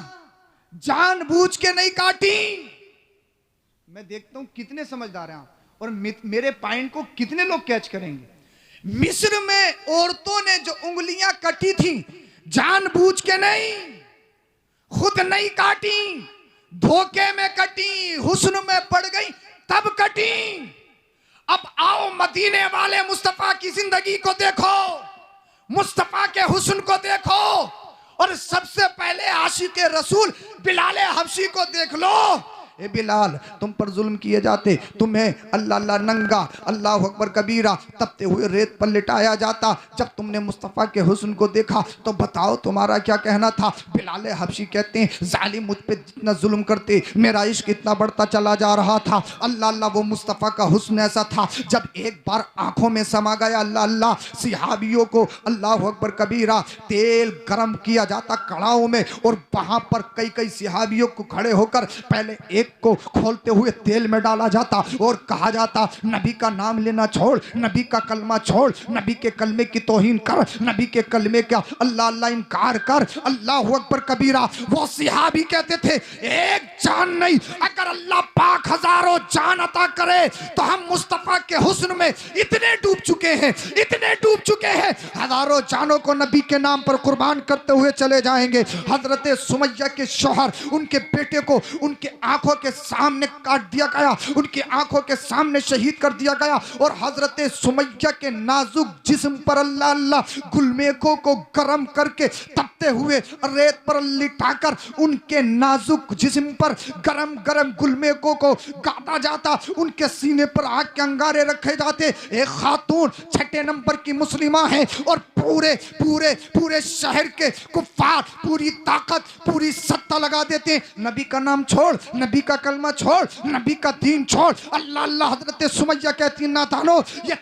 जानबूझ के नहीं काटी। मैं देखता हूं कितने समझदार हैं आप, और मेरे पॉइंट को कितने लोग कैच करेंगे। मिस्र में औरतों ने जो उंगलियां कटी थी, जानबूझ के नहीं, खुद नहीं काटी, धोखे में कटी, हुस्न में पड़ गई तब कटी। अब आओ मदीने वाले मुस्तफा की जिंदगी को देखो, मुस्तफा के हुस्न को देखो, और सबसे पहले आशिक रसूल बिलाल हबशी को देख लो। ए बिलाल, तुम पर जुल्म किए जाते, तुम्हें अल्लाह अल्लाह नंगा, अल्लाह अकबर कबीरा तपते हुए रेत पर लिटाया जाता। जब तुमने मुस्तफ़ा के हुस्न को देखा तो बताओ तुम्हारा क्या कहना था। बिलाल हबशी कहते हैं, जालिम मुझ पे जितना जुल्म करते मेरा इश्क इतना बढ़ता चला जा रहा था। अल्लाह अल्लाह, वो मुस्तफ़ा का हुस्न ऐसा था, जब एक बार आंखों में समा गया, अल्लाह अल्लाह, सिहाबियों को अल्लाह अकबर कबीरा तेल गर्म किया जाता कड़ाहों में, और वहां पर कई कई सिहाबियों को खड़े होकर पहले एक को खोलते हुए तेल में डाला जाता और कहा जाता, नबी का नाम लेना छोड़, नबी का कलमा छोड़, नबी के कलमे की तौहीन कर, नबी के कलमे का अल्लाह अल्लाह इनकार कर, अल्लाह अकबर कबीरा। वो सिहाबी कहते थे, एक जान नहीं, अगर अल्लाह पाक हजारों जान अता करे तो हम मुस्तफा के हुस्न में इतने डूब चुके हैं, इतने डूब चुके हैं, हजारों जानों को नबी के नाम पर कुर्बान करते हुए चले जाएंगे। हजरत सुमैया के शौहर, उनके बेटे को उनके आंखों के सामने काट दिया गया, उनकी आंखों के सामने शहीद कर दिया गया, और हजरत सुमैया के नाजुक जिस्म पर अल्लाह अल्लाह गुलमेकों को गर्म करके तपते हुए रेत पर लिटाकर उनके नाजुक जिस्म पर गरम गरम गुलमेकों को गाड़ा जाता, उनके सीने पर आग के अंगारे रखे जाते। एक खातून 6 नंबर की मुस्लिमा है, और पूरे पूरे पूरे शहर के कुफ्फार पूरी ताकत पूरी सत्ता लगा देते, नबी का नाम छोड़, नबी का कलमा छोड़, नबी का दीन छोड़। अल्लाह अल्लाह। हजरत सुमैया कहती, नादानो, ये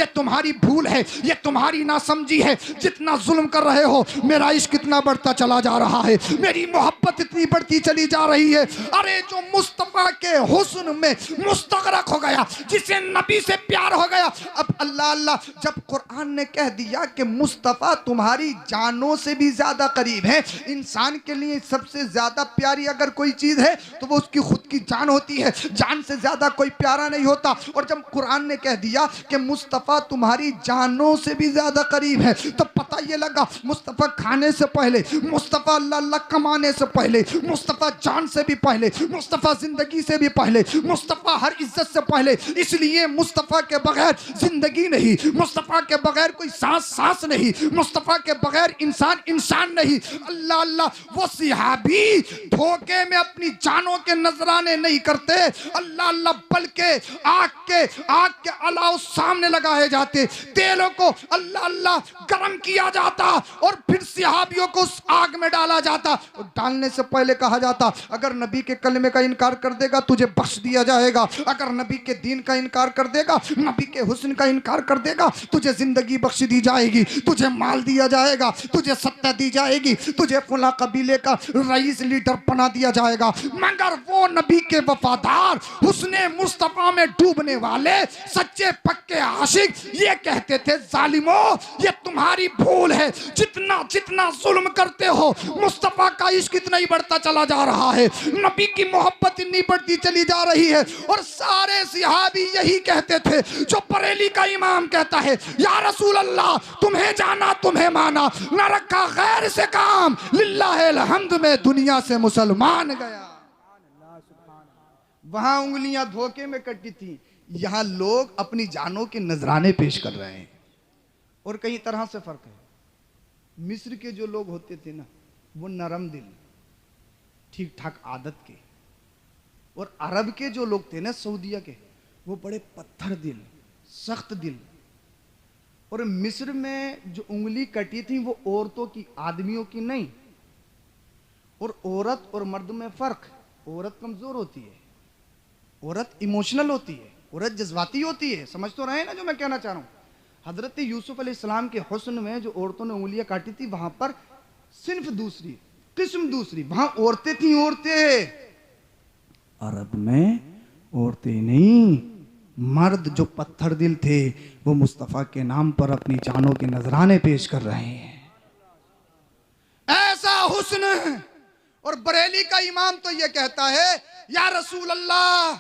तुम्हारी भूल है, ये तुम्हारी नासमझी है। जितना जुल्म कर रहे हो मेरा इश्क कितना बढ़ता चला जा रहा है, मेरी मोहब्बत इतनी बढ़ती चली जा रही है। अरे जो मुस्तफा के हुस्न में मुस्तगरक हो गया, जिसे नबी से प्यार हो गया, अब अल्लाह अल्लाह, जब कुरान ने कह दिया कि मुस्तफा तुम्हारी जानों से भी ज्यादा करीब है, इंसान के लिए सबसे ज्यादा प्यारी अगर कोई चीज है तो वो उसकी खुद की जान होती है, जान से ज्यादा कोई प्यारा नहीं होता। और जब कुरान ने कह दिया कि मुस्तफा तुम्हारी जानों से भी ज्यादा करीब है, तो पता ये लगा मुस्तफा खाने से पहले, मुस्तफा अल्लाह अल्लाह कमाने से पहले, मुस्तफा जान से भी पहले, मुस्तफा जिंदगी से भी पहले, मुस्तफा हर इज्जत से पहले। इसलिए मुस्तफा के बगैर जिंदगी नहीं, मुस्तफा के बगैर कोई सांस नहीं, मुस्तफा के बगैर इंसान नहीं। अल्लाह अल्लाह, वो सिहाबी धोखे में अपनी जानों के नजराने नहीं करते, अल्लाह अल्लाह, बल्कि आग के अलाव सामने लगाए जाते, तेलों को अल्लाह अल्लाह गर्म किया जाता, और फिर सिहाबियों को उस आग में डाला जाता। डालने से पहले कहा जाता, अगर नबी के कलमे का इनकार कर देगा तुझे बख्श दिया जाएगा, अगर नबी के दीन का इनकार कर देगा, नबी के हुस्न का इनकार कर देगा, तुझे जिंदगी बख्श दी जाएगी, तुझे माल दिया जाएगा, तुझे सत्ता दी जाएगी, तुझे फला कबीले का रईस लीडर बना दिया जाएगा। मगर मगर वो नबी के वफादार हुस्ने मुस्तफा में डूबने वाले सच्चे पक्के आशिक ये कहते थे, जालिमो ये तुम्हारी भूल है, जितना जितना जुल्म करते हो मुस्तफा का इश्क इतना ही बढ़ता चला जा रहा है, नबी की मोहब्बत इतनी बढ़ती चली जा रही है। और सारे सहाबी यही कहते थे जो बरेली का इमाम कहता है, या रसूल अल्लाह तुम्हें जाना तुम्हें माना, न रखा गैर से काम, लिल्लाहिल हम्द में दुनिया से मुसलमान गया। वहां उंगलियां धोखे में कटी थी, यहां लोग अपनी जानों के नजराने पेश कर रहे हैं। और कई तरह से फर्क है। मिस्र के जो लोग होते थे ना, वो नरम दिल, ठीक ठाक आदत के, और अरब के जो लोग थे ना, सऊदिया के, वो बड़े पत्थर दिल, सख्त दिल। और मिस्र में जो उंगली कटी थी वो औरतों की, आदमियों की नहीं। और औरत और मर्द में फर्क, औरत कमजोर होती है, औरत इमोशनल होती है, औरत जज्बाती होती है। समझ तो रहे हैं ना जो मैं कहना चाह रहा हूं। हजरत यूसुफ अलैहिस्सलाम के हुस्न में जो औरतों ने उंगलियां काटी थी, वहां पर सिर्फ दूसरी, किस्म दूसरी, वहां औरतें थी, औरतें। अरब में औरतें नहीं, मर्द जो पत्थर दिल थे वो मुस्तफा के नाम पर अपनी जानों के नजराने पेश कर रहे हैं। ऐसा हुस्न। और बरेली का इमाम तो ये कहता है, या रसूल अल्लाह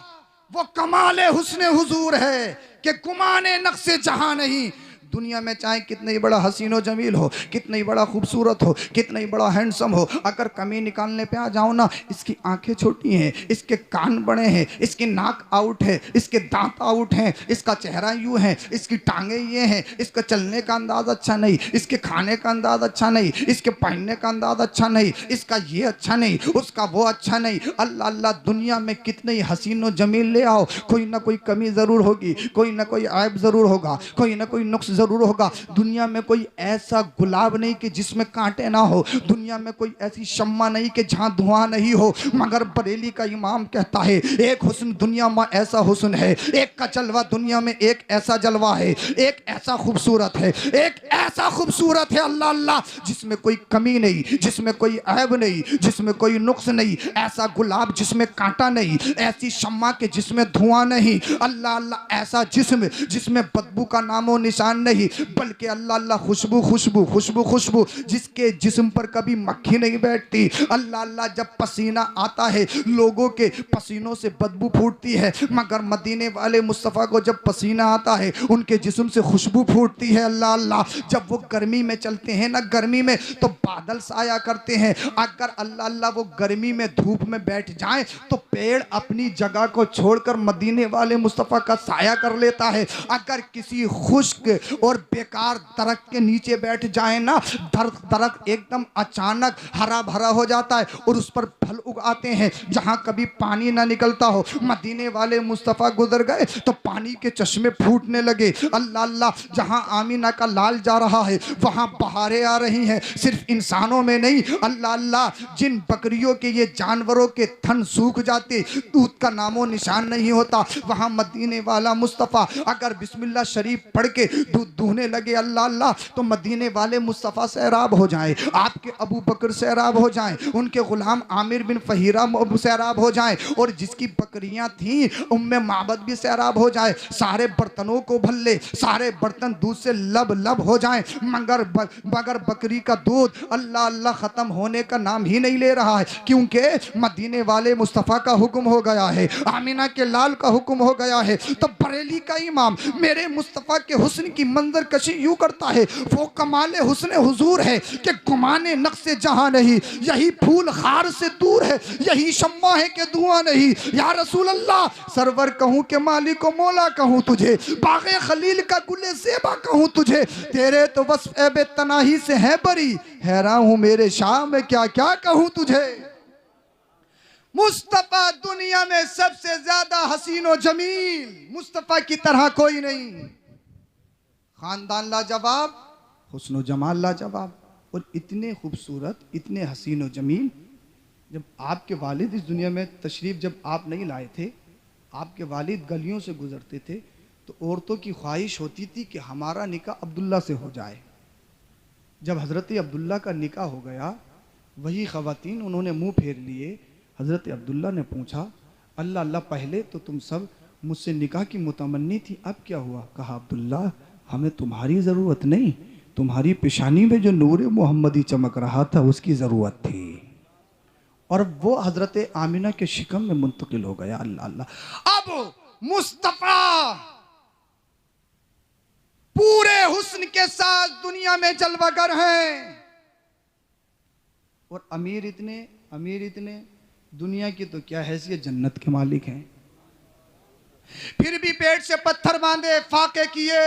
वो कमाले हुस्ने हुजूर है कि गुमाने नक्शे जहां नहीं। दुनिया में चाहे कितना ही बड़ा हसीनो जमील हो, कितना ही बड़ा खूबसूरत हो, कितना ही बड़ा हैंडसम हो, अगर कमी निकालने पे आ जाओ ना, इसकी आंखें छोटी हैं, इसके कान बड़े हैं, इसकी नाक आउट है, इसके दांत आउट हैं, इसका चेहरा यूं है, इसकी टांगे ये हैं, इसका चलने का अंदाज अच्छा नहीं, इसके खाने का अंदाज अच्छा नहीं, इसके पहनने का अंदाज अच्छा नहीं, इसका ये अच्छा नहीं, उसका वो अच्छा नहीं। अल्लाह अल्लाह, दुनिया में कितने ही हसीनो जमील ले आओ, कोई ना कोई कमी जरूर होगी, कोई ना कोई ऐब जरूर होगा, कोई ना कोई नुक्स जरूर होगा। दुनिया में कोई ऐसा गुलाब नहीं कि जिसमें कांटे ना हो, दुनिया में कोई ऐसी शम्मा नहीं कि जहां धुआं नहीं हो। मगर बरेली का इमाम कहता है, एक हुस्न दुनिया में ऐसा हुस्न है, एक का जलवा दुनिया में एक ऐसा जलवा है, एक ऐसा खूबसूरत है, एक ऐसा खूबसूरत है अल्लाह अल्लाह, जिसमें कोई कमी नहीं, जिसमें कोई ऐब नहीं, जिसमें कोई नुक्स नहीं, ऐसा गुलाब जिसमें कांटा नहीं, ऐसी शम्मा के जिसमें धुआं नहीं, अल्लाह अल्लाह, ऐसा जिस्म जिसमें बदबू का नामो निशान नहीं, बल्कि अल्लाह अल्लाह खुशबू खुशबू खुशबू खुशबू, जिसके जिस्म पर कभी मक्खी नहीं बैठती। अल्लाह अल्लाह, जब पसीना आता है लोगों के पसीनों से बदबू फूटती है, मगर मदीने वाले मुस्तफ़ा को जब पसीना आता है उनके जिस्म से खुशबू फूटती है। अल्लाह अल्लाह, जब वो गर्मी में चलते हैं ना, गर्मी में तो बादल साया करते हैं, अगर अल्लाह अल्लाह वो गर्मी में धूप में बैठ जाए तो पेड़ अपनी जगह को छोड़कर मदीने वाले मुस्तफ़ा का साया कर लेता है। अगर किसी खुश्क और बेकार दरख्त के नीचे बैठ जाए ना, दरख्त एकदम अचानक हरा भरा हो जाता है और उस पर फल उगाते हैं जहां कभी पानी ना निकलता हो। मदीने वाले मुस्तफ़ा गुजर गए तो पानी के चश्मे फूटने लगे। अल्लाह अल्लाह, जहां आमीना का लाल जा रहा है वहां बहारें आ रही हैं, सिर्फ इंसानों में नहीं। अल्लाह अल्लाह, जिन बकरियों के ये जानवरों के थन सूख जाते, दूध का नामो निशान नहीं होता, वहां मदीने वाला मुस्तफ़ा अगर बिस्मिल्लाह शरीफ पढ़ के दूध दूहने लगे अल्लाह अल्लाह, तो मदीने वाले मुस्तफ़ा सैराब हो जाए, आपके अबू बकर सैराब हो जाएं, उनके गुलाम आमिर बिन फहीरा सैराब हो जाएं, और जिसकी बकरियां थीं उम्मे माबद भी सैराब हो जाए, सारे बर्तनों को भर ले, सारे बर्तन दूध से लब लब हो जाएं, मगर बकरी का दूध अल्लाह अल्लाह ख़त्म होने का नाम ही नहीं ले रहा है, क्योंकि मदीने वाले मुस्तफ़ा का हुक्म हो गया है, आमिना के लाल का हुक्म हो गया है। तो बरेली का इमाम मेरे मुस्तफ़ा के हुस्न की मंजर कशी यूं करता है, वो कमाले हुस्न हुजूर है कि गुमाने नक्शे जहां नहीं, यही फूल खार से दूर है, यही शम्मा है कि धुआं नहीं। या रसूल अल्लाह, सरवर कहूं कि मालिक को मौला कहूं तुझे, बागे खलील का गुले ज़ेबा कहूं तुझे, तेरे तो बस ऐबे तनाही से है बरी, हैरान हूं मेरे शाह में क्या क्या कहूं तुझे। मुस्तफ़ा दुनिया में सबसे ज्यादा हसीनो जमील, मुस्तफ़ा की तरह कोई नहीं, खानदान लाजवाब, हुस्न जमाल लाजवाब, और इतने खूबसूरत, इतने हसीनो जमील। जब आपके वालिद इस दुनिया में तशरीफ़ जब आप नहीं लाए थे, आपके वालिद गलियों से गुजरते थे, तो औरतों की ख्वाहिश होती थी कि हमारा निकाह अब्दुल्ला से हो जाए। जब हज़रत अब्दुल्ला का निकाह हो गया, वही ख़वातीन उन्होंने मुंह फेर लिए, हज़रत अब्दुल्ला ने पूछा, अल्लाह अल्लाह, पहले तो तुम सब मुझसे निकाह की मुतमन्नी थी, अब क्या हुआ? कहा, अब्दुल्ला हमें तुम्हारी ज़रूरत नहीं, तुम्हारी पेशानी में जो नूर मोहम्मदी चमक रहा था उसकी ज़रूरत थी। और वो हज़रत आमिना के शिकम में मुंतकिल हो गया। अल्लाह अल्लाह। अब मुस्तफा पूरे हुस्न के साथ दुनिया में जलवागर हैं, और अमीर इतने दुनिया की तो क्या हैसियत, जन्नत के मालिक हैं। फिर भी पेट से पत्थर बांधे, फाके किए।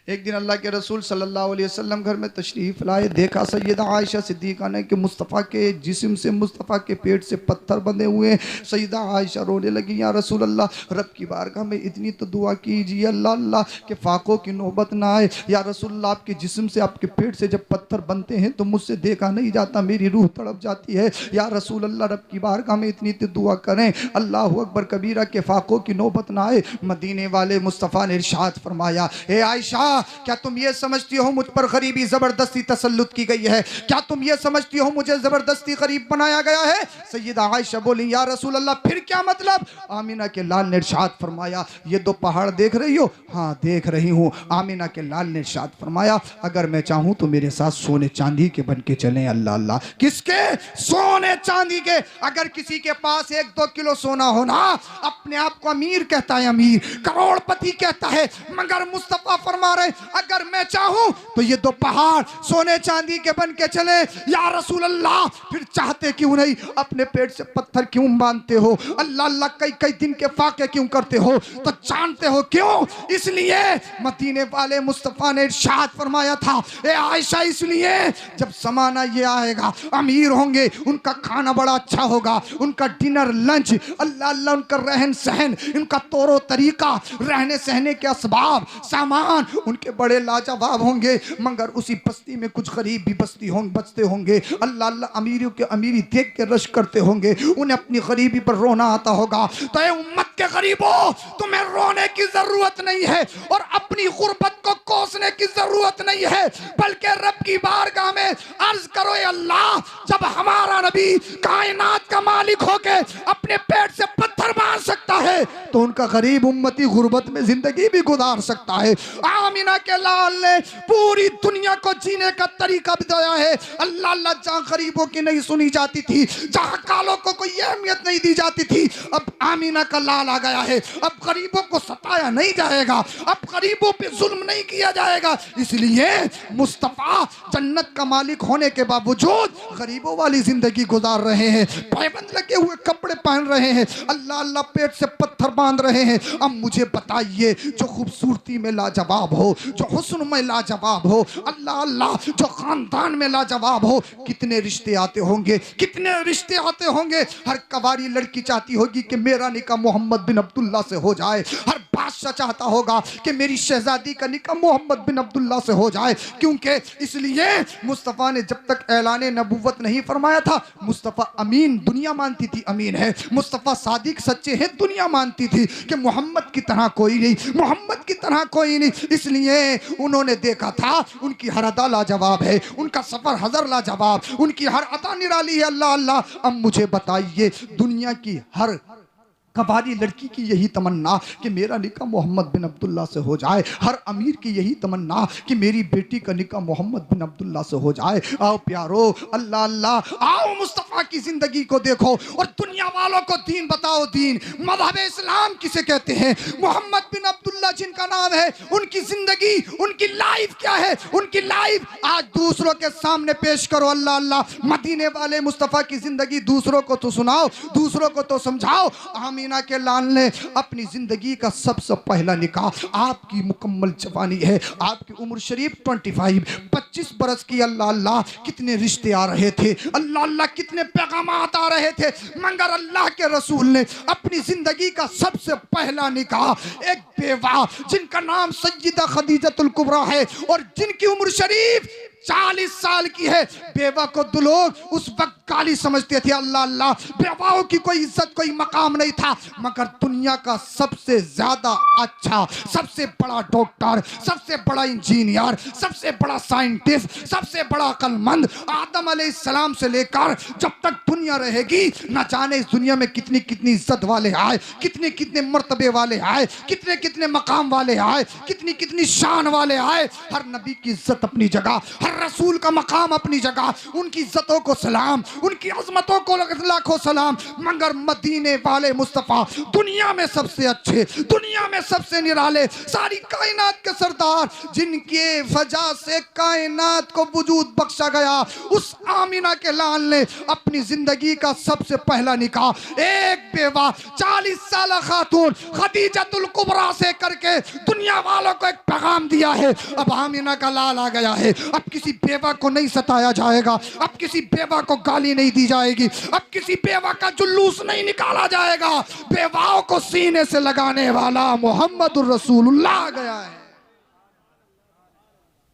एक दिन अल्लाह के रसूल सल्लल्लाहु अलैहि वसल्लम घर में तशरीफ लाए, देखा सैयदा आयशा सिद्दीक़ा ने कि मुस्तफ़ा के जिस्म से, मुस्तफ़ा के पेट से पत्थर बंधे हुए हैं। सैयदा आयशा रोने लगी, या रसूल अल्लाह, रब की बारगाह में इतनी तो दुआ कीजिए अल्लाह अल्लाह के फाकों की नौबत ना आए। या रसूल अल्लाह, आपके जिस्म से, आपके पेट से जब पत्थर बनते हैं तो मुझसे देखा नहीं जाता, मेरी रूह तड़प जाती है। या रसूल अल्लाह, रब की बारगाह में इतनी तो दुआ करें, अल्लाह अकबर कबीरा, के फाकों की नौबत ना आए। मदीने वाले मुस्तफ़ा ने इरशाद फरमाया, ए आयशा, क्या तुम ये समझती हो मुझ पर गरीबी जबरदस्ती तसल्लुत की गई है? क्या तुम ये समझती हो मुझे जबरदस्ती गरीब बनाया गया है? सैयदा आयशा बोली, या रसूल अल्लाह, फिर क्या मतलब? आमिना के लाल ने इरशाद फरमाया, ये दो पहाड़ देख रही हो? हाँ देख रही हूँ। आमिना के लाल ने इरशाद फरमाया, अगर मैं चाहूँ तो मेरे साथ सोने चांदी के बन के चलें। अल्लाह अल्लाह। किसके? सोने चांदी के। अगर किसी के पास 1-2 किलो सोना होना, अपने आप को अमीर कहता है, अमीर करोड़पति कहता है, मगर मुस्तफा फरमा रहे, अगर मैं चाहूं तो ये दो पहाड़ सोने चांदी के बन के चले। या रसूल अल्लाह, फिर चाहते क्यों नहीं? अपने पेट से पत्थर क्यों बांधते हो? अल्लाह अल्लाह, कई दिन के फाके क्यों करते हो? तो जानते हो क्यों? इसलिए मदीने वाले मुस्तफा ने इरशाद फरमाया था, ए आयशा, इसलिए जब जमाना ये आएगा, अमीर होंगे, उनका खाना बड़ा अच्छा होगा, उनका डिनर लंच, अल्लाह अल्लाह, उनका रहन सहन, उनका तौर तरीका, रहने सहने के असबाब सामान उनके बड़े लाजवाब होंगे। मगर उसी बस्ती में कुछ गरीब भी बसते होंगे, अल्लाह अल्लाह, अमीरों के अमीरी देख के रश करते होंगे, उन्हें अपनी गरीबी पर रोना आता होगा। तो ए उम्मत के गरीबों, तुम्हें रोने की जरूरत नहीं है और अपनी गुर्बत को कोसने की जरूरत नहीं है, बल्कि रब की बारगाह में अर्ज करो, ए अल्लाह, जब हमारा नबी कायनात का मालिक होके अपने पेट से पत्थर मार सकता है तो उनका गरीब उम्मती गुर्बत में जिंदगी भी गुजार सकता है। आमिना के लाल ने पूरी दुनिया को जीने का तरीका बताया है। अल्लाह अल्लाह, जहाँ गरीबों की नहीं सुनी जाती थी, जहाँ कालों को कोई अहमियत नहीं दी जाती थी, अब आमिना का लाल आ गया है। अब गरीबों को सताया नहीं जाएगा, अब गरीबों पे जुल्म नहीं किया जाएगा। इसलिए मुस्तफा जन्नत का मालिक होने के बावजूद गरीबों वाली जिंदगी गुजार रहे हैं, पाबंद लगे हुए कपड़े पहन रहे हैं, अल्लाह अल्लाह, पेट से पत्थर बांध रहे हैं। अब मुझे बताइए, जो खूबसूरती में लाजवाब हो, जो हुस्न में लाजवाब हो, अल्लाह अल्लाह, जो खानदान में लाजवाब हो, कितने रिश्ते आते होंगे, कितने रिश्ते आते होंगे। हर कवारी लड़की चाहती होगी कि मेरा निकाह मोहम्मद बिन अब्दुल्ला से हो जाए, हर बादशाह चाहता होगा कि मेरी शहजादी का निकाह मोहम्मद बिन अब्दुल्ला से हो जाए। क्योंकि इसलिए मुस्तफ़ा ने जब तक ऐलान नबुव्वत नहीं फरमाया था, मुस्तफ़ा अमीन दुनिया मानती थी अमीन है, मुस्तफ़ा सादिक सच्चे हैं दुनिया मानती थी कि मोहम्मद की तरह कोई नहीं, मोहम्मद की तरह कोई नहीं। इसलिए उन्होंने देखा था उनकी हर अदा लाजवाब है, उनका सफर हजर लाजवाब, उनकी हर अता निराली है। अल्लाह अल्लाह, अब मुझे बताइए, दुनिया की हर कबारी लड़की की यही तमन्ना कि मेरा निकाह मोहम्मद बिन अब्दुल्ला से हो जाए, हर अमीर की यही तमन्ना कि मेरी बेटी का निकाह मोहम्मद बिन अब्दुल्ला से हो जाए। आओ प्यारो, अल्लाह अल्लाह, आओ मुस्तफ़ा की जिंदगी को देखो और दुनिया वालों को दीन बताओ। दीन मज़हब इस्लाम किसे कहते हैं? मोहम्मद बिन अब्दुल्ला जिनका नाम है, उनकी जिंदगी, उनकी लाइफ क्या है? उनकी लाइफ आज दूसरों के सामने पेश करो। अल्लाह अल्लाह, मदीने वाले मुस्तफ़ा की जिंदगी दूसरों को तो सुनाओ, दूसरों को तो समझाओ। आमिना के लाल ने अपनी जिंदगी का सबसे पहला निकाह, आपकी मुकम्मल जवानी है, आपकी उम्र शरीफ 25 बरस की, अल्लाह अल्लाह, कितने रिश्ते आ रहे थे, अल्लाह अल्लाह, कितने पैगामात आ रहे थे, मगर अल्लाह के रसूल ने अपनी जिंदगी का सबसे पहला निकाह एक बेवा जिनका नाम सय्यदा खदीजतुल कुबरा है और जिनकी उम्र शरीफ 40 साल की है। बेवा को दो लोग उस वक्त गाली समझते थे, अल्लाह अल्लाह, बेवाओं की कोई इज्जत कोई मकाम नहीं था। मगर दुनिया का सबसे ज्यादा अच्छा, सबसे बड़ा डॉक्टर, सबसे बड़ा इंजीनियर, सबसे बड़ा साइंटिस्ट, सबसे बड़ा अक्लमंद आदम अलैहिस्सलाम से लेकर जब तक दुनिया रहेगी, न जाने इस दुनिया में कितनी कितनी इज्जत वाले आए, कितने कितने मर्तबे वाले आए, कितने कितने मकाम वाले आए, कितनी कितनी शान वाले आए। हर नबी की इज्जत अपनी जगह, हर रसूल का मकाम अपनी जगह, उनकी इज्जतों को सलाम, उनकी अजमतों को लाखों सलाम। मगर मदीने वाले मुस्तफ़ा दुनिया में सबसे अच्छे, दुनिया में सबसे निराले, सारी कायनात के सरदार, जिनके वजह से कायनात को वजूद बख्शा गया, उस आमिना के लाल ने अपनी जिंदगी का सबसे पहला निकाह एक बेवा 40 साल खातून खदीजतुल कुबरा से करके दुनिया वालों को एक पैगाम दिया है। अब आमिना का लाल आ गया है, अब किसी बेवा को नहीं सताया जाएगा, अब किसी बेवा को गाली नहीं दी जाएगी, अब किसी बेवा का जुलूस नहीं निकाला जाएगा। बेवाओं को सीने से लगाने वाला मोहम्मदुर रसूलुल्लाह आ गया है।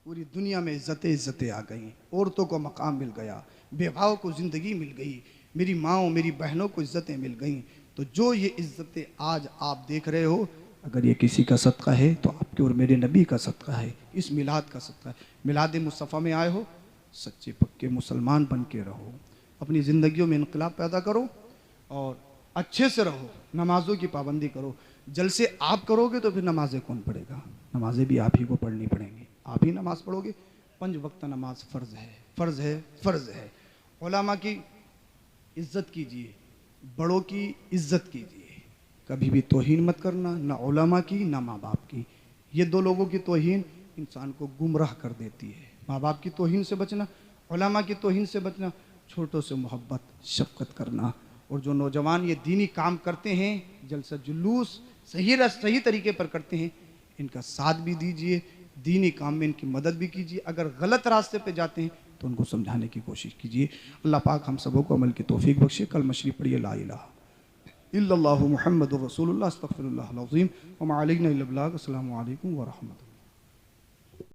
पूरी दुनिया में इज्जतें आ गई, औरतों को मकाम मिल गया, बेवाओं को ज़िंदगी मिल गई, मेरी माँओं मेरी बहनों को इज्जतें मिल गई। तो जो ये इज्जतें आज आप देख रहे हो, अगर ये किसी का सदका है तो आपके और मेरे नबी का सदका है, इस मिलाद का सदका है। मिलाद मुस्तफ़ा में आए हो, सच्चे पक्के मुसलमान बन के रहो, अपनी ज़िंदगियों में इनकलाब पैदा करो और अच्छे से रहो, नमाज़ों की पाबंदी करो। जलसे आप करोगे तो फिर नमाजें कौन पढ़ेगा? नमाजें भी आप ही को पढ़नी पड़ेंगी, आप ही नमाज़ पढ़ोगे। 5 वक्त नमाज फ़र्ज़ है, फ़र्ज़ है, फ़र्ज़ है। उलमा की इज़्ज़त कीजिए, बड़ों की इज़्ज़त कीजिए, कभी भी तौहीन मत करना, ना उलमा की ना माँ बाप की। ये 2 लोगों की तौहीन इंसान को गुमराह कर देती है। माँ बाप की तौहीन से बचना, उलमा की तौहीन से बचना, छोटों से मोहब्बत शफ़क़त करना। और जो नौजवान ये दीनी काम करते हैं, जलसा जुलूस सही तरीके पर करते हैं, इनका साथ भी दीजिए, दीनी काम में इनकी मदद भी कीजिए। अगर गलत रास्ते पे जाते हैं तो उनको समझाने की कोशिश कीजिए। अल्लाह पाक हम सबों को अमल की तौफीक बख्शे। कल मशरी पढ़िए, ला इलाहा इल्लल्लाहु मुहम्मदुर रसूलुल्लाह अस्तगफिरुल्लाहल अज़ीम व मा अलैना इल्लल बलाग। अस्सलामु अलैकुम व रहमतुल्लाह।